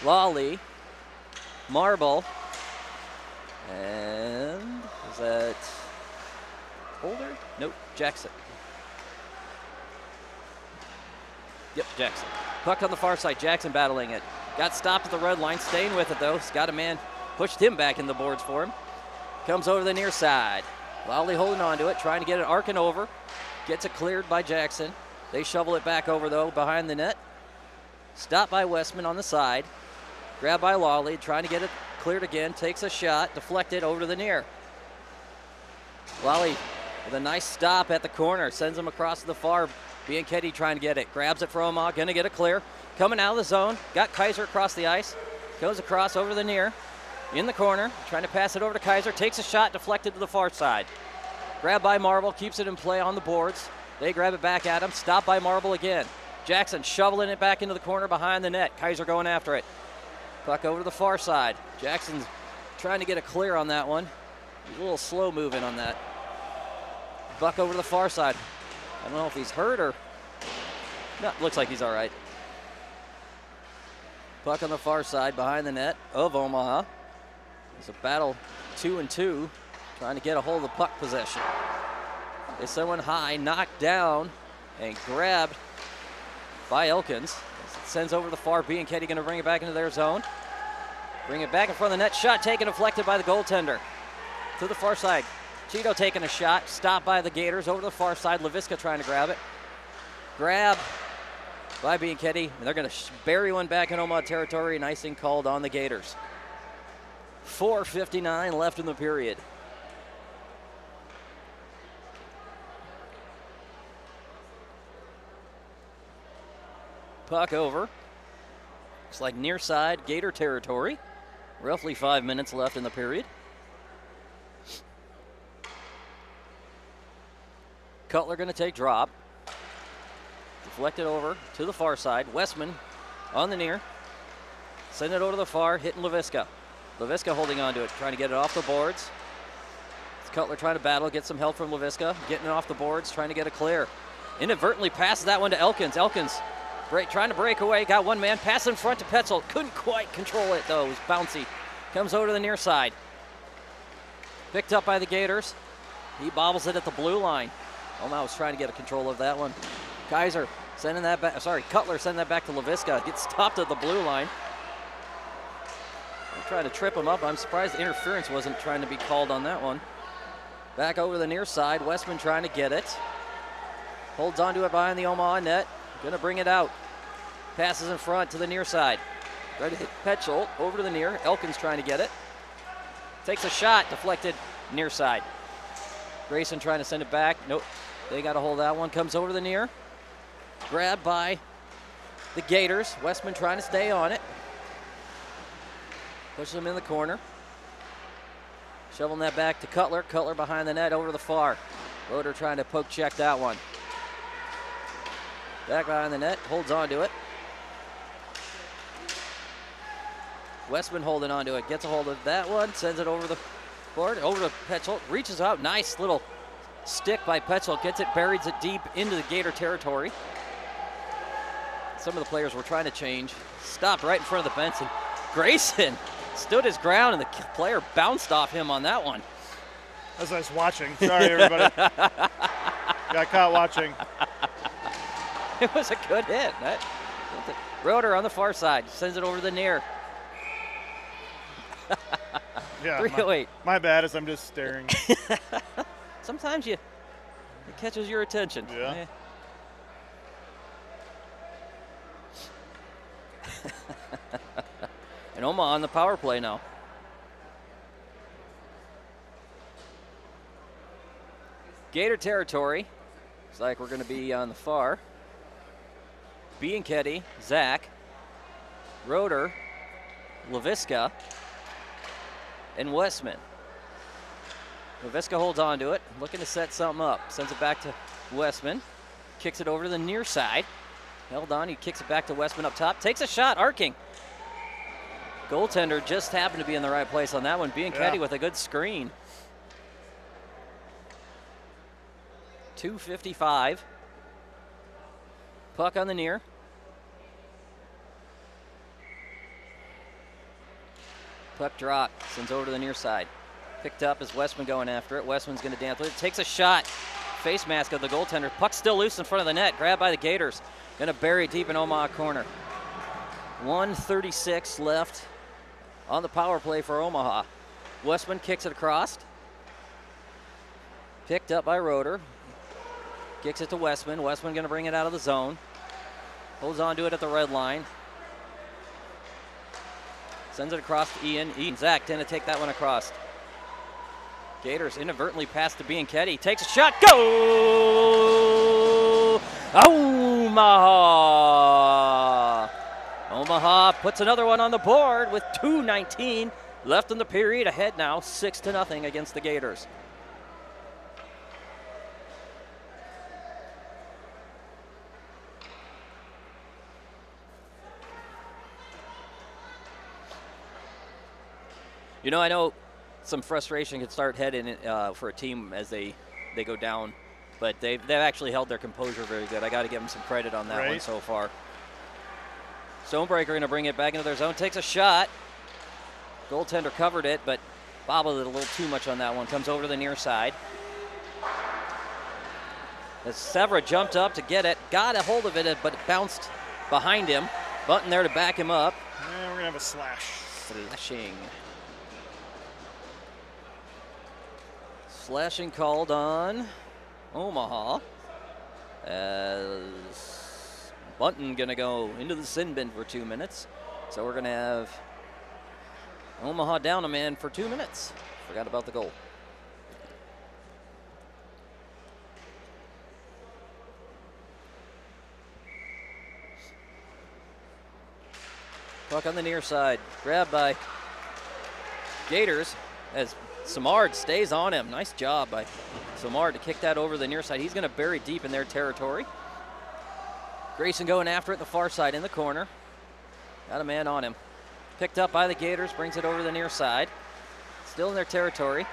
Lawley, Marble, and is that Holder? Nope, Jackson. Yep, Jackson. Puck on the far side. Jackson battling it. Got stopped at the red line. Staying with it, though. He's got a man. Pushed him back in the boards for him. Comes over to the near side. Lawley holding on to it, trying to get it arcing over. Gets it cleared by Jackson. They shovel it back over, though, behind the net. Stopped by Westman on the side. Grabbed by Lawley, trying to get it cleared again. Takes a shot, deflected over to the near. Lawley with a nice stop at the corner. Sends him across to the far. Bianchetti trying to get it. Grabs it from Omaha, going to get it clear. Coming out of the zone. Got Kaiser across the ice. Goes across over to the near. In the corner, trying to pass it over to Kaiser. Takes a shot, deflected to the far side. Grabbed by Marble, keeps it in play on the boards. They grab it back at him. Stopped by Marble again. Jackson shoveling it back into the corner behind the net. Kaiser going after it. Puck over to the far side. Jackson's trying to get a clear on that one. He's a little slow moving on that. Puck over to the far side. I don't know if he's hurt or... No, looks like he's all right. Puck on the far side behind the net of Omaha. It's a battle 2-2, trying to get a hold of the puck possession. They send one high, knocked down, and grabbed by Elkins. Sends over the far. Bianchetti going to bring it back into their zone. Bring it back in front of the net. Shot taken, deflected by the goaltender. To the far side. Cheeto taking a shot. Stopped by the Gators. Over to the far side. LaVisca trying to grab it. Grab by Bianchetti. And they're going to bury one back in Omaha territory. And icing called on the Gators. 4:59 left in the period. Puck over. Looks like near side Gator territory. Roughly 5 minutes left in the period. Cutler going to take drop. Deflected over to the far side. Westman on the near. Send it over to the far, hitting Leviska. Leviska holding on to it, trying to get it off the boards. It's Cutler trying to battle, get some help from Leviska. Getting it off the boards, trying to get it clear. Inadvertently passes that one to Elkins. Elkins trying to break away, got one man. Pass in front to Petzold. Couldn't quite control it though, it was bouncy. Comes over to the near side. Picked up by the Gators. He bobbles it at the blue line. Omaha was trying to get a control of that one. Kaiser sending that back, Cutler sending that back to Leviska. Gets stopped at the blue line. I'm trying to trip him up. I'm surprised interference wasn't trying to be called on that one. Back over the near side. Westman trying to get it. Holds onto it behind the Omaha net. Gonna bring it out. Passes in front to the near side. Try to hit Petzold over to the near. Elkins trying to get it. Takes a shot, deflected near side. Grayson trying to send it back. Nope, they got a hold of that one. Comes over to the near. Grabbed by the Gators. Westman trying to stay on it. Pushes him in the corner. Shoveling that back to Cutler. Cutler behind the net over to the far. Roeder trying to poke check that one. Back behind the net, holds on to it. Westman holding on to it, gets a hold of that one, sends it over the board, over to Petzold, reaches out, nice little stick by Petzold, gets it, buries it deep into the Gator territory. Some of the players were trying to change, stopped right in front of the bench, and Grayson stood his ground, and the player bounced off him on that one. As I was watching, sorry everybody. Got caught watching. It was a good hit. Roeder on the far side, sends it over to the near. Yeah, 308. My bad, as I'm just staring. Sometimes it catches your attention. Yeah. And Omaha on the power play now. Gator territory. Looks like we're going to be on the far. Bianchetti, Zach, Roeder, Leviska, and Westman. Leviska holds on to it, looking to set something up. Sends it back to Westman. Kicks it over to the near side. Held on, he kicks it back to Westman up top. Takes a shot, arcing. Goaltender just happened to be in the right place on that one. Bianchetti with a good screen. 2:55. Puck on the near. Puck drop, sends over to the near side. Picked up as Westman going after it. Westman's going to dance with it. Takes a shot. Face mask of the goaltender. Puck still loose in front of the net. Grabbed by the Gators. Going to bury it deep in Omaha corner. 1:36 left on the power play for Omaha. Westman kicks it across. Picked up by Roeder. Kicks it to Westman. Westman going to bring it out of the zone. Holds on to it at the red line. Sends it across to Ian. Zach tend to take that one across. Gators inadvertently passed to Bianchetti. Takes a shot. Go! Omaha! Omaha puts another one on the board with 2:19 left in the period. Ahead now, 6-0 against the Gators. You know, I know some frustration can start heading for a team as they go down, but they've actually held their composure very good. I got to give them some credit on that one so far. Stonebreaker going to bring it back into their zone, takes a shot. Goaltender covered it, but bobbled it a little too much on that one. Comes over to the near side. As Severa jumped up to get it, got a hold of it, but it bounced behind him. Button there to back him up. And we're going to have a slash. Slashing. Slashing called on Omaha as Bunton going to go into the sin bin for 2 minutes. So we're going to have Omaha down a man for 2 minutes. Forgot about the goal. Puck on the near side. Grabbed by Gators as Samard stays on him. Nice job by Samard to kick that over the near side. He's going to bury deep in their territory. Grayson going after it the far side in the corner. Got a man on him. Picked up by the Gators, brings it over the near side. Still in their territory.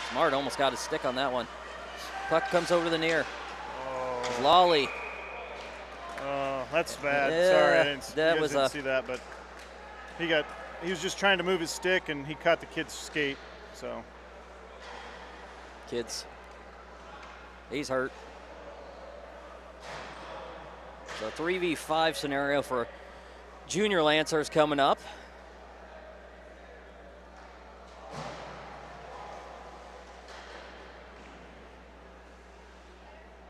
Samard almost got his stick on that one. Puck comes over to the near. Oh. Lawley. Oh, that's bad. Yeah, Sorry, I didn't see that, but he was just trying to move his stick and he caught the kid's skate. So kids, he's hurt. So 3v5 scenario for junior Lancers coming up.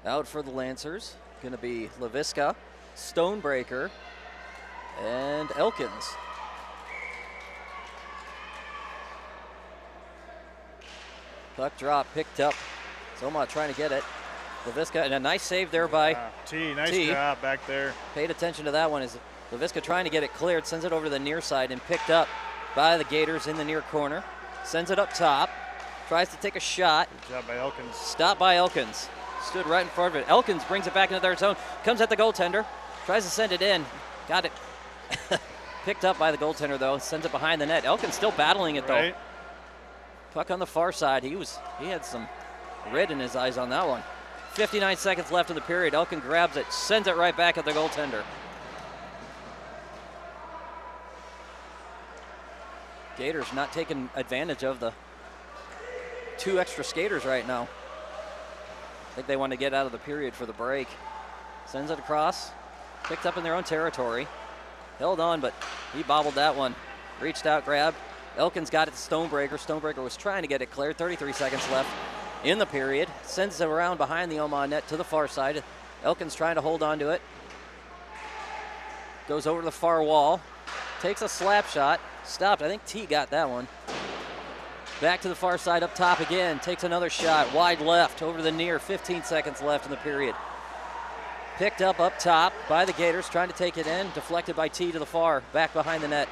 Out for the Lancers, going to be LaVisca, Stonebreaker, and Elkins. Puck drop, picked up. Soma trying to get it. LaVisca, and a nice save there by Nice job back there. Paid attention to that one. Is LaVisca trying to get it cleared, sends it over to the near side and picked up by the Gators in the near corner. Sends it up top, tries to take a shot. Good job by Elkins. Stopped by Elkins. Stood right in front of it. Elkins brings it back into their zone. Comes at the goaltender. Tries to send it in. Got it. Picked up by the goaltender, though. Sends it behind the net. Elkins still battling it, though. Puck on the far side. He had some red in his eyes on that one. 59 seconds left in the period. Elkins grabs it. Sends it right back at the goaltender. Gators not taking advantage of the 2 extra skaters right now. I think they want to get out of the period for the break. Sends it across. Picked up in their own territory. Held on, but he bobbled that one. Reached out, grabbed. Elkins got it to Stonebreaker. Stonebreaker was trying to get it cleared. 33 seconds left in the period. Sends it around behind the Omaha net to the far side. Elkins trying to hold on to it. Goes over to the far wall. Takes a slap shot. Stopped. I think T got that one. Back to the far side, up top again. Takes another shot, wide left, over the near. 15 seconds left in the period. Picked up top by the Gators, trying to take it in. Deflected by T to the far, back behind the net.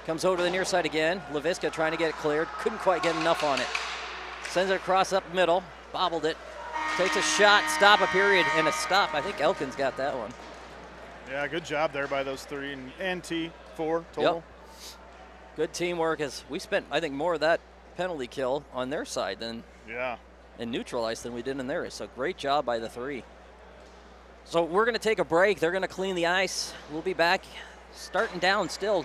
Comes over to the near side again. LaVisca trying to get it cleared. Couldn't quite get enough on it. Sends it across up middle, bobbled it. Takes a shot, stop a period, and a stop. I think Elkins got that one. Yeah, good job there by those 3 and T, 4 total. Yep. Good teamwork, as we spent, I think, more of that penalty kill on their side than and neutralized than we did in theirs. So great job by the 3. So we're going to take a break. They're going to clean the ice. We'll be back starting down still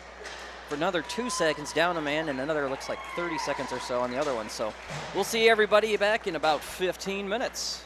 for another 2 seconds down a man and another looks like 30 seconds or so on the other one. So we'll see everybody back in about 15 minutes.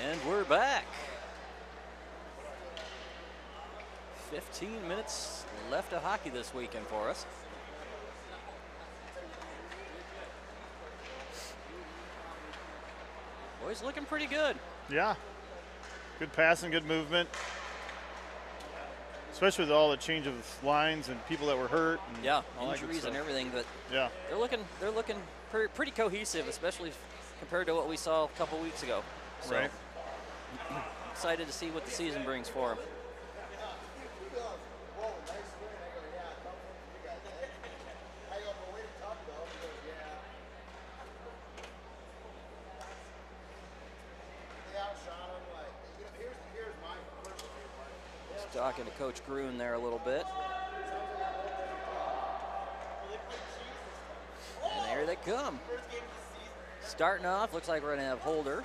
And we're back. 15 minutes left of hockey this weekend for us. Boys looking pretty good. Yeah. Good passing, good movement. Especially with all the change of lines and people that were hurt. And yeah, injuries and everything. But yeah, they're looking pretty cohesive, especially compared to what we saw a couple weeks ago. So, right. Excited to see what the season brings for them. Talking to Coach Gruen there a little bit. And there they come. Starting off, looks like we're going to have Holder.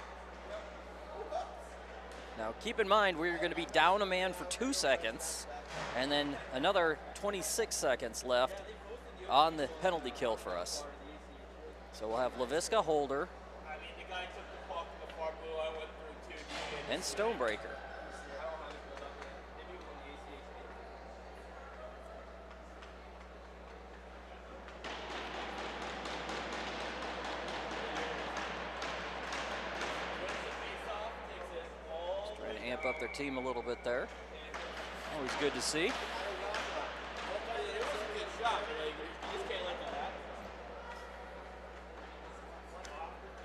Now keep in mind, we're going to be down a man for 2 seconds, and then another 26 seconds left on the penalty kill for us. So we'll have LaVisca, Holder, and Stonebreaker. Amp up their team a little bit there. Always good to see.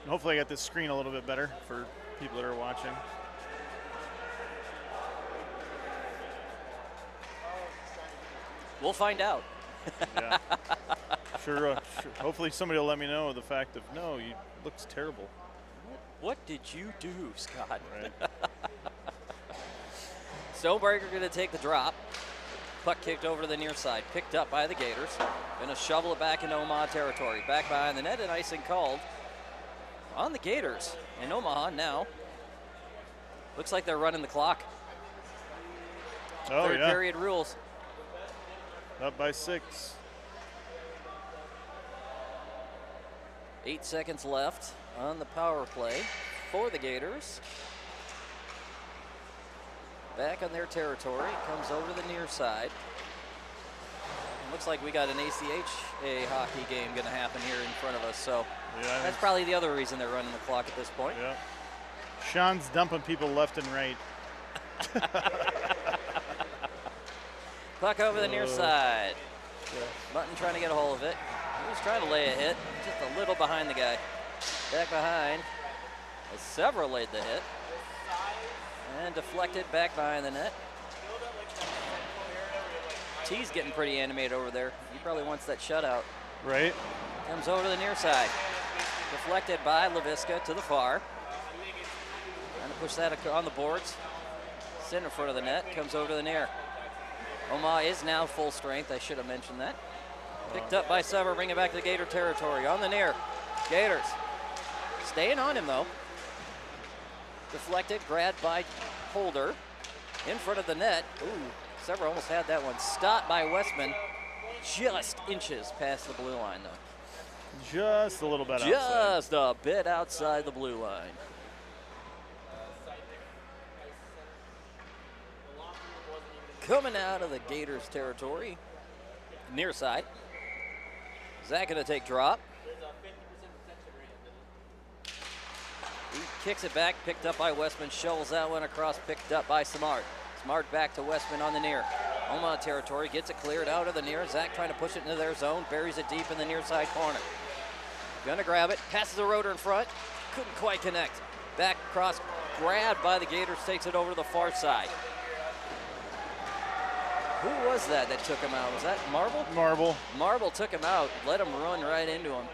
And hopefully I got this screen a little bit better for people that are watching. We'll find out. Yeah. Sure. Hopefully somebody will let me know the fact of, no, you looks terrible. What did you do, Scott? Right. Stonebreaker going to take the drop. Puck kicked over to the near side. Picked up by the Gators. Going to shovel it back into Omaha territory. Back behind the net, and icing called on the Gators. And Omaha now looks like they're running the clock. Oh, Third yeah. period rules. Up by 6. 8 seconds left on the power play for the Gators. Back on their territory, comes over to the near side. Looks like we got an ACHA hockey game going to happen here in front of us, so yeah, that's probably the other reason they're running the clock at this point. Yeah. Sean's dumping people left and right. Puck over the near side. Yeah. Button trying to get a hold of it. He was trying to lay a hit, just a little behind the guy. Back behind, as Severa laid the hit. And deflected back behind the net. T's getting pretty animated over there. He probably wants that shutout. Right. Comes over to the near side. Deflected by LaVisca to the far. Trying to push that on the boards. Sit in front of the net. Comes over to the near. Omaha is now full strength. I should have mentioned that. Picked up by Severa, bringing it back to the Gator territory. On the near. Gators. Staying on him, though. Deflected, grabbed by Holder. In front of the net. Ooh, Severa almost had that one. Stopped by Westman. Just inches past the blue line, though. Just a little bit outside. Just a bit outside the blue line. Coming out of the Gators territory. Near side. Zach going to take drop. He kicks it back, picked up by Westman, shovels that one across, picked up by Smart. Smart back to Westman on the near. Omaha territory, gets it cleared out of the near. Zach trying to push it into their zone, buries it deep in the near side corner. Gonna grab it, passes the rotor in front, couldn't quite connect. Back across, grabbed by the Gators, takes it over to the far side. Who was that took him out? Was that Marble? Marble. Marble took him out, let him run right into him.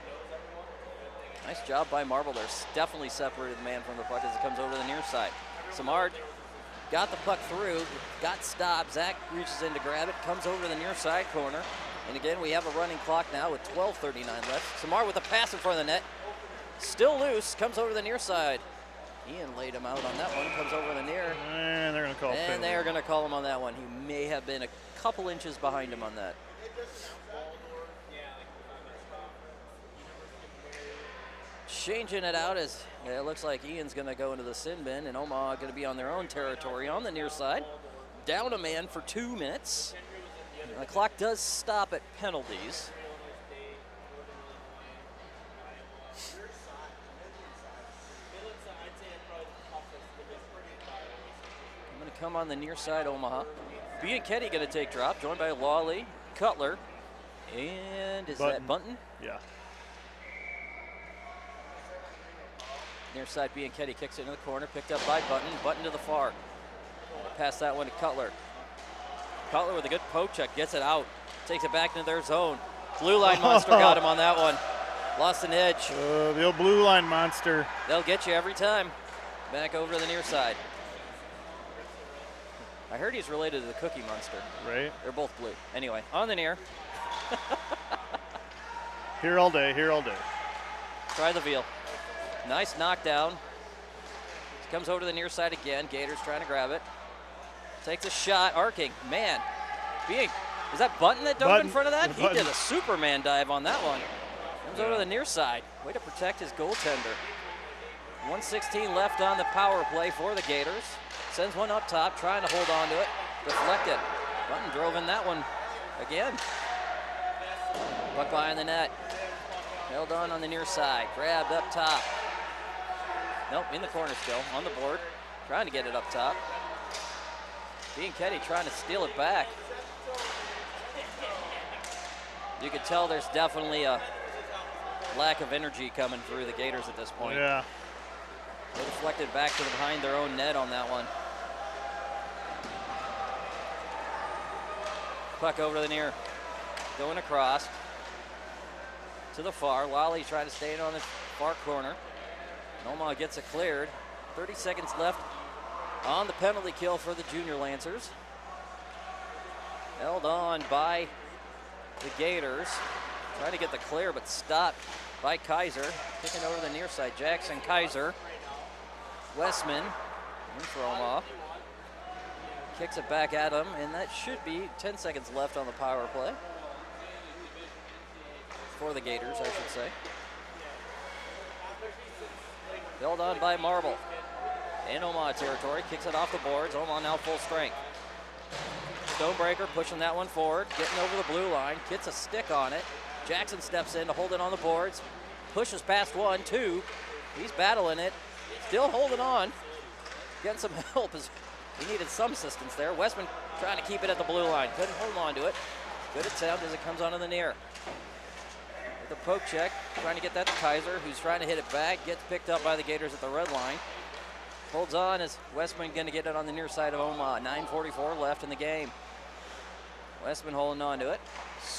Nice job by Marble there. Definitely separated the man from the puck as it comes over to the near side. Samard got the puck through, got stopped. Zach reaches in to grab it, comes over to the near side corner. And again, we have a running clock now with 12:39 left. Samard with a pass in front of the net. Still loose, comes over to the near side. Ian laid him out on that one, comes over the near. And they're going to call penalty. And they're going to call him on that one. He may have been a couple inches behind him on that. Changing it out as it looks like Ian's going to go into the sin bin, and Omaha going to be on their own territory on the near side. Down a man for 2 minutes. And the clock does stop at penalties. I'm going to come on the near side, Omaha. Bianchetti going to take drop, joined by Lawley, Cutler, and is that Bunton? Yeah. Near side, Bianchetti kicks it into the corner, picked up by Bunton. Bunton to the far. Pass that one to Cutler. Cutler with a good poke check, gets it out, takes it back into their zone. Blue line monster got him on that one. Lost an edge. The old blue line monster. They'll get you every time. Back over to the near side. I heard he's related to the Cookie Monster. Right. They're both blue. Anyway, on the near. Here all day, here all day. Try the veal. Nice knockdown. Comes over to the near side again. Gators trying to grab it. Takes a shot, arcing. Man, is that Bunton that dove in front of that? He did a Superman dive on that one. Comes over to the near side. Way to protect his goaltender. 1:16 left on the power play for the Gators. Sends one up top, trying to hold on to it. Deflected. Bunton drove in that one again. Puck behind the net. Held on the near side. Grabbed up top. Nope, in the corner still, on the board. Trying to get it up top. Bianchetti trying to steal it back. You could tell there's definitely a lack of energy coming through the Gators at this point. Yeah. They deflected back to behind their own net on that one. Puck over to the near. Going across to the far. Lally trying to stay in on the far corner. Omaha gets it cleared. 30 seconds left on the penalty kill for the Junior Lancers. Held on by the Gators. Trying to get the clear, but stopped by Kaiser. Kicking over the near side. Jackson, Kaiser. Westman in for Omaha. Kicks it back at him, and that should be 10 seconds left on the power play. For the Gators, I should say. Held on by Marble. In Omaha territory, kicks it off the boards. Omaha now full strength. Stonebreaker pushing that one forward, getting over the blue line, gets a stick on it. Jackson steps in to hold it on the boards, pushes past 1, 2. He's battling it, still holding on. Getting some help as he needed some assistance there. Westman trying to keep it at the blue line, couldn't hold on to it. Good attempt as it comes onto the near. With the poke check, trying to get that to Kaiser, who's trying to hit it back, gets picked up by the Gators at the red line. Holds on as Westman going to get it on the near side of Omaha. 9:44 left in the game. Westman holding on to it.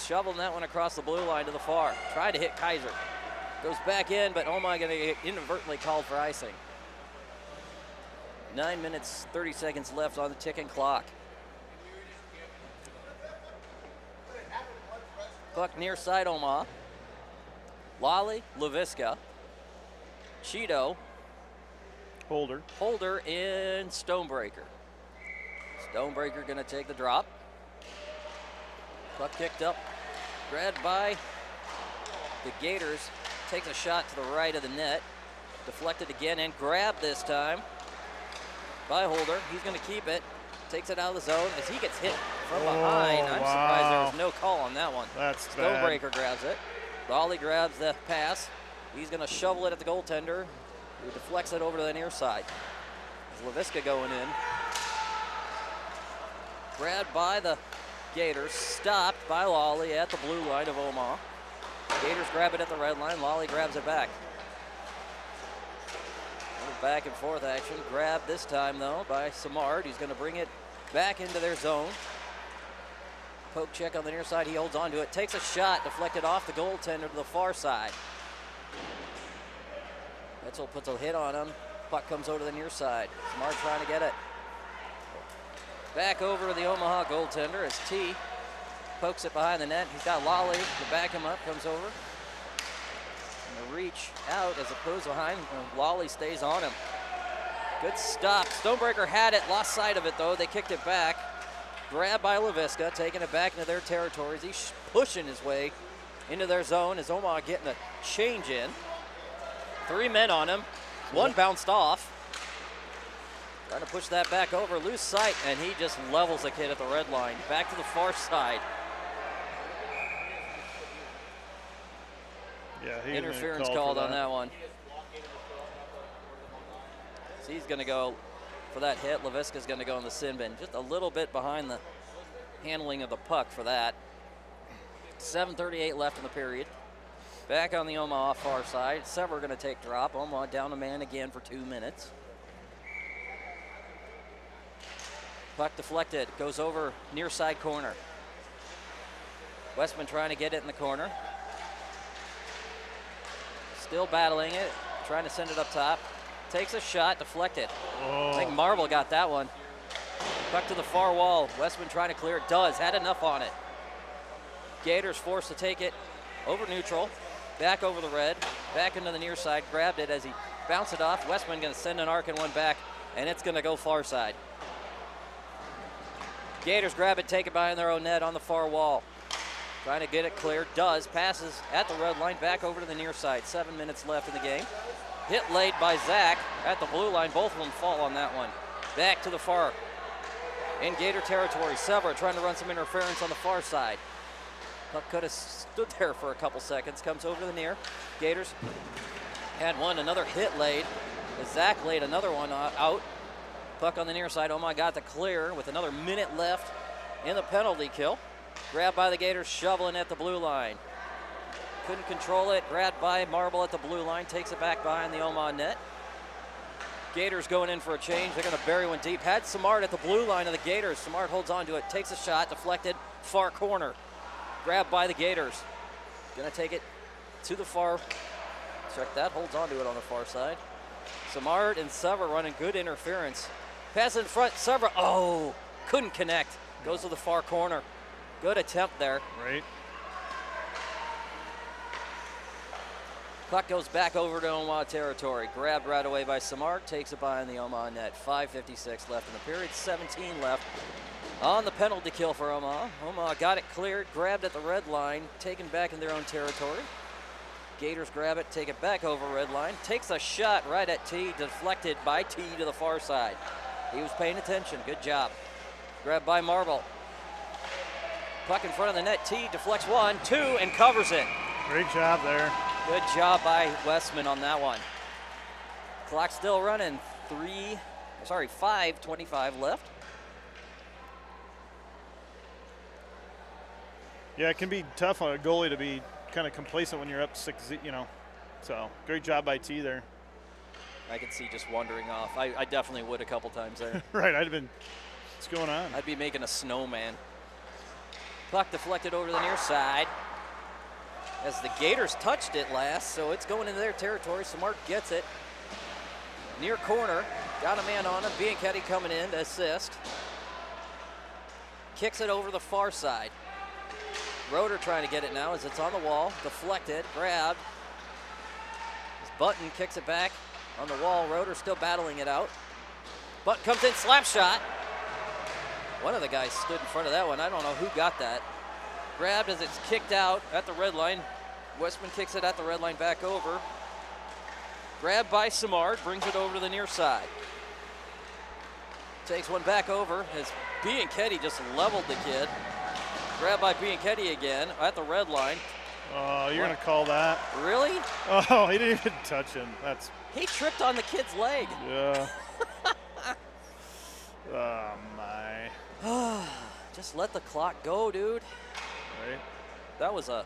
Shoveling that one across the blue line to the far. Tried to hit Kaiser. Goes back in, but Omaha going to get inadvertently called for icing. 9 minutes, 30 seconds left on the ticking clock. Puck near side Omaha. Lally, Laviska, Cheeto, Holder, and Stonebreaker. Stonebreaker going to take the drop. Puck kicked up, grabbed by the Gators. Takes a shot to the right of the net. Deflected again and grabbed this time by Holder. He's going to keep it. Takes it out of the zone as he gets hit from behind. I'm surprised there was no call on that one. That's Stonebreaker grabs it. Lawley grabs the pass. He's going to shovel it at the goaltender, who deflects it over to the near side. Laviska going in. Grabbed by the Gators, stopped by Lawley at the blue line of Omaha. Gators grab it at the red line. Lawley grabs it back. Back and forth action. Grabbed this time, though, by Samard. He's going to bring it back into their zone. Poke check on the near side. He holds on to it. Takes a shot, deflected off the goaltender to the far side. Etzel puts a hit on him. Puck comes over to the near side. Samard trying to get it. Back over to the Omaha goaltender as T pokes it behind the net. He's got Lawley to back him up. Comes over. And the reach out as opposed to behind. Lawley stays on him. Good stop. Stonebreaker had it. Lost sight of it, though. They kicked it back. Grabbed by Laviska, taking it back into their territories. He's pushing his way into their zone as Omaha getting a change in. 3 men on him. One bounced off. Trying to push that back over, lose sight, and he just levels a kid at the red line. Back to the far side. Yeah, interference called on that one. So he's going to go for that hit. Laviska's going to go in the sin bin. Just a little bit behind the handling of the puck for that. 7:38 left in the period. Back on the Omaha far side. Sever going to take drop. Omaha down a man again for 2 minutes. Puck deflected. Goes over near side corner. Westman trying to get it in the corner. Still battling it. Trying to send it up top. Takes a shot. Deflected. Oh. I think Marble got that one. Puck to the far wall. Westman trying to clear it. Does. Had enough on it. Gators forced to take it over neutral. Back over the red. Back into the near side. Grabbed it as he bounced it off. Westman going to send an arc and one back. And it's going to go far side. Gators grab it, take it behind their own net on the far wall. Trying to get it clear. Does. Passes at the red line. Back over to the near side. 7 minutes left in the game. Hit late by Zach at the blue line. Both of them fall on that one. Back to the far. In Gator territory. Sever trying to run some interference on the far side. Puck could have stood there for a couple seconds. Comes over to the near. Gators had one. Another hit laid. As Zach laid another one out. Puck on the near side. Omaha got the clear with another minute left in the penalty kill. Grabbed by the Gators, shoveling at the blue line. Couldn't control it. Grabbed by Marble at the blue line. Takes it back behind the Omaha net. Gators going in for a change. They're going to bury one deep. Had Samard at the blue line of the Gators. Samard holds on to it. Takes a shot. Deflected. Far corner. Grabbed by the Gators. Going to take it to the far. Check that. Holds on to it on the far side. Samard and Sever running good interference. Pass in front. Sever. Oh, couldn't connect. Goes to the far corner. Good attempt there. Right. Puck goes back over to Omaha territory. Grabbed right away by Samard. Takes it behind the Omaha net. 5:56 left in the period. 17 left on the penalty kill for Omaha. Omaha got it cleared. Grabbed at the red line. Taken back in their own territory. Gators grab it. Take it back over red line. Takes a shot right at T. Deflected by T to the far side. He was paying attention. Good job. Grabbed by Marble. Puck in front of the net. T deflects 1, 2, and covers it. Great job there. Good job by Westman on that one. Clock still running. 5:25 left. Yeah, it can be tough on a goalie to be kind of complacent when you're up 6, you know. So great job by T there. I can see just wandering off. I definitely would a couple times there. Right, I'd have been, what's going on? I'd be making a snowman. Puck deflected over to the near side as the Gators touched it last, so it's going into their territory. Samart gets it. Near corner, got a man on him. Bianchetti coming in to assist. Kicks it over the far side. Roeder trying to get it now as it's on the wall. Deflected, grabbed. As Button kicks it back on the wall. Roeder still battling it out. Button comes in, slap shot. One of the guys stood in front of that one. I don't know who got that. Grabbed as it's kicked out at the red line. Westman kicks it at the red line back over. Grabbed by Samard, brings it over to the near side. Takes one back over as Bianchetti just leveled the kid. Grabbed by Bianchetti again at the red line. Oh, you're going to call that? Really? Oh, he didn't even touch him. He tripped on the kid's leg. Yeah. Oh, my. Just let the clock go, dude. Right. That was all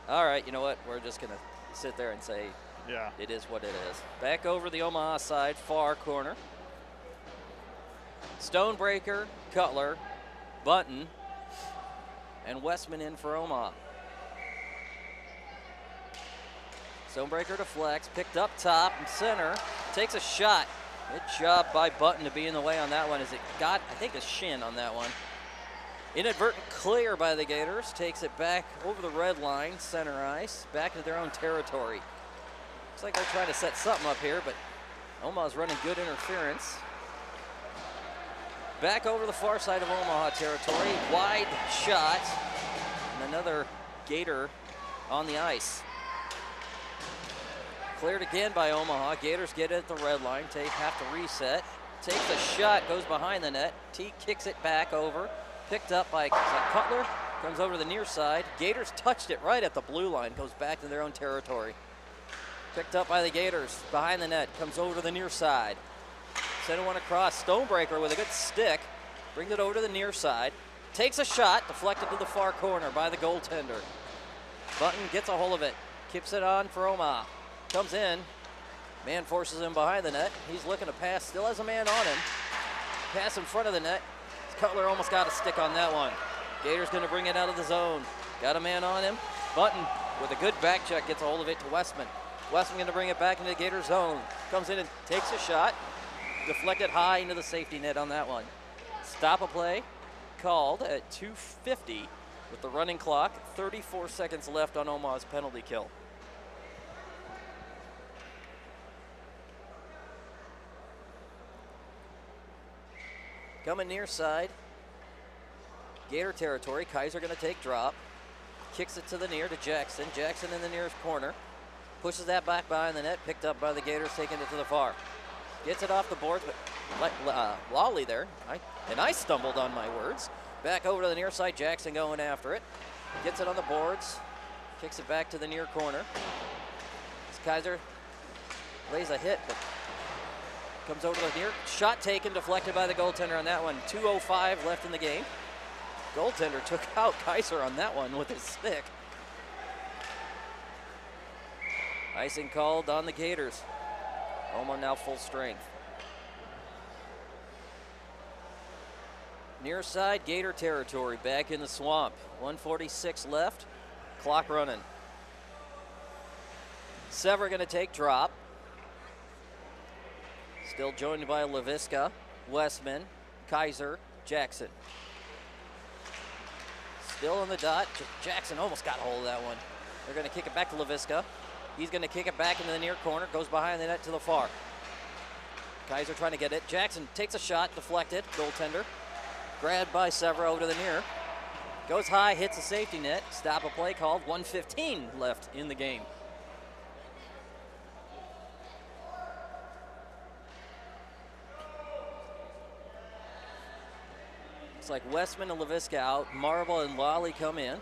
right, you know what? We're just going to sit there and say, yeah, it is what it is. Back over the Omaha side, far corner. Stonebreaker, Cutler, Button, and Westman in for Omaha. Stonebreaker deflects, picked up top and center, takes a shot. Good job by Button to be in the way on that one as it got, I think, a shin on that one. Inadvertent clear by the Gators, takes it back over the red line, center ice, back into their own territory. Looks like they're trying to set something up here, but Omaha's running good interference. Back over the far side of Omaha territory, wide shot, and another Gator on the ice. Cleared again by Omaha. Gators get it at the red line. Have to reset. Takes a shot, goes behind the net. T kicks it back over. Picked up by Cutler. Comes over to the near side. Gators touched it right at the blue line. Goes back to their own territory. Picked up by the Gators. Behind the net. Comes over to the near side. Send one across. Stonebreaker with a good stick. Brings it over to the near side. Takes a shot. Deflected to the far corner by the goaltender. Button gets a hold of it. Keeps it on for Omaha. Comes in. Man forces him behind the net. He's looking to pass. Still has a man on him. Pass in front of the net. Cutler almost got a stick on that one. Gators going to bring it out of the zone. Got a man on him. Button with a good back check gets a hold of it to Westman. Westman going to bring it back into the Gator zone. Comes in and takes a shot. Deflected high into the safety net on that one. Stop a play called at 2:50 with the running clock. 34 seconds left on Omaha's penalty kill. Coming near side. Gator territory. Kaiser going to take drop. Kicks it to the near to Jackson. Jackson in the nearest corner. Pushes that back behind the net. Picked up by the Gators, taking it to the far. Gets it off the boards, but Lawley there. And I stumbled on my words. Back over to the near side. Jackson going after it. Gets it on the boards. Kicks it back to the near corner. As Kaiser lays a hit, but comes over to the near. Shot taken, deflected by the goaltender on that one. 2:05 left in the game. Goaltender took out Kaiser on that one with his stick. Icing called on the Gators. Omaha now full strength. Near side, Gator territory, back in the swamp. 1:46 left, clock running. Sever going to take drop. Still joined by LaVisca, Westman, Kaiser, Jackson. Still on the dot. Jackson almost got a hold of that one. They're going to kick it back to LaVisca. He's going to kick it back into the near corner. Goes behind the net to the far. Kaiser trying to get it. Jackson takes a shot, deflected. Goaltender. Grabbed by Sever over to the near. Goes high, hits a safety net. Stop a play called. 1:15 left in the game. Looks like Westman and LaVisca out. Marble and Lawley come in.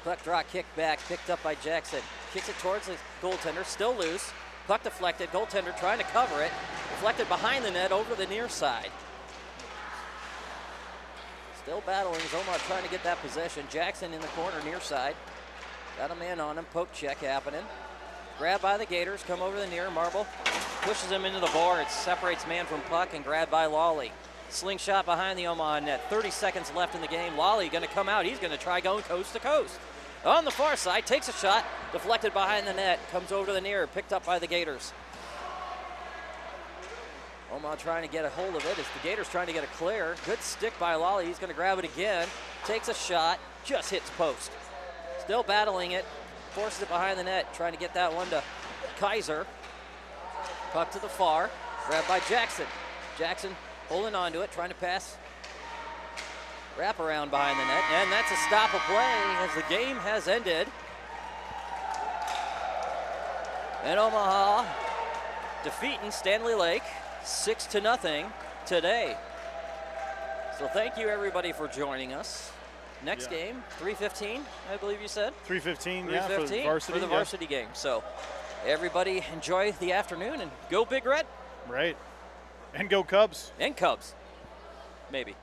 Puck draw, kick back, picked up by Jackson. Kicks it towards the goaltender, still loose. Puck deflected, goaltender trying to cover it. Deflected behind the net over the near side. Still battling, Omaha trying to get that possession. Jackson in the corner, near side. Got a man on him, poke check happening. Grabbed by the Gators, come over the near, Marble. Pushes him into the boards, separates man from puck, and grabbed by Lawley. Slingshot behind the Omaha net. 30 seconds left in the game. Lawley going to come out. He's going to try going coast to coast. On the far side, takes a shot, deflected behind the net, comes over to the near, picked up by the Gators. Omaha trying to get a hold of it as the Gators trying to get a clear. Good stick by Lawley. He's going to grab it again. Takes a shot, just hits post. Still battling it, forces it behind the net, trying to get that one to Kaiser. Puck to the far, grabbed by Jackson. Jackson holding on to it, trying to pass. Wrap around behind the net, and that's a stop of play as the game has ended. And Omaha defeating Standley Lake 6-0 today. So thank you everybody for joining us. Next game, 3:15, I believe you said? 3:15, yeah, for the varsity. For the varsity game. So everybody enjoy the afternoon and go Big Red. Right. And go Cubs. And Cubs, maybe.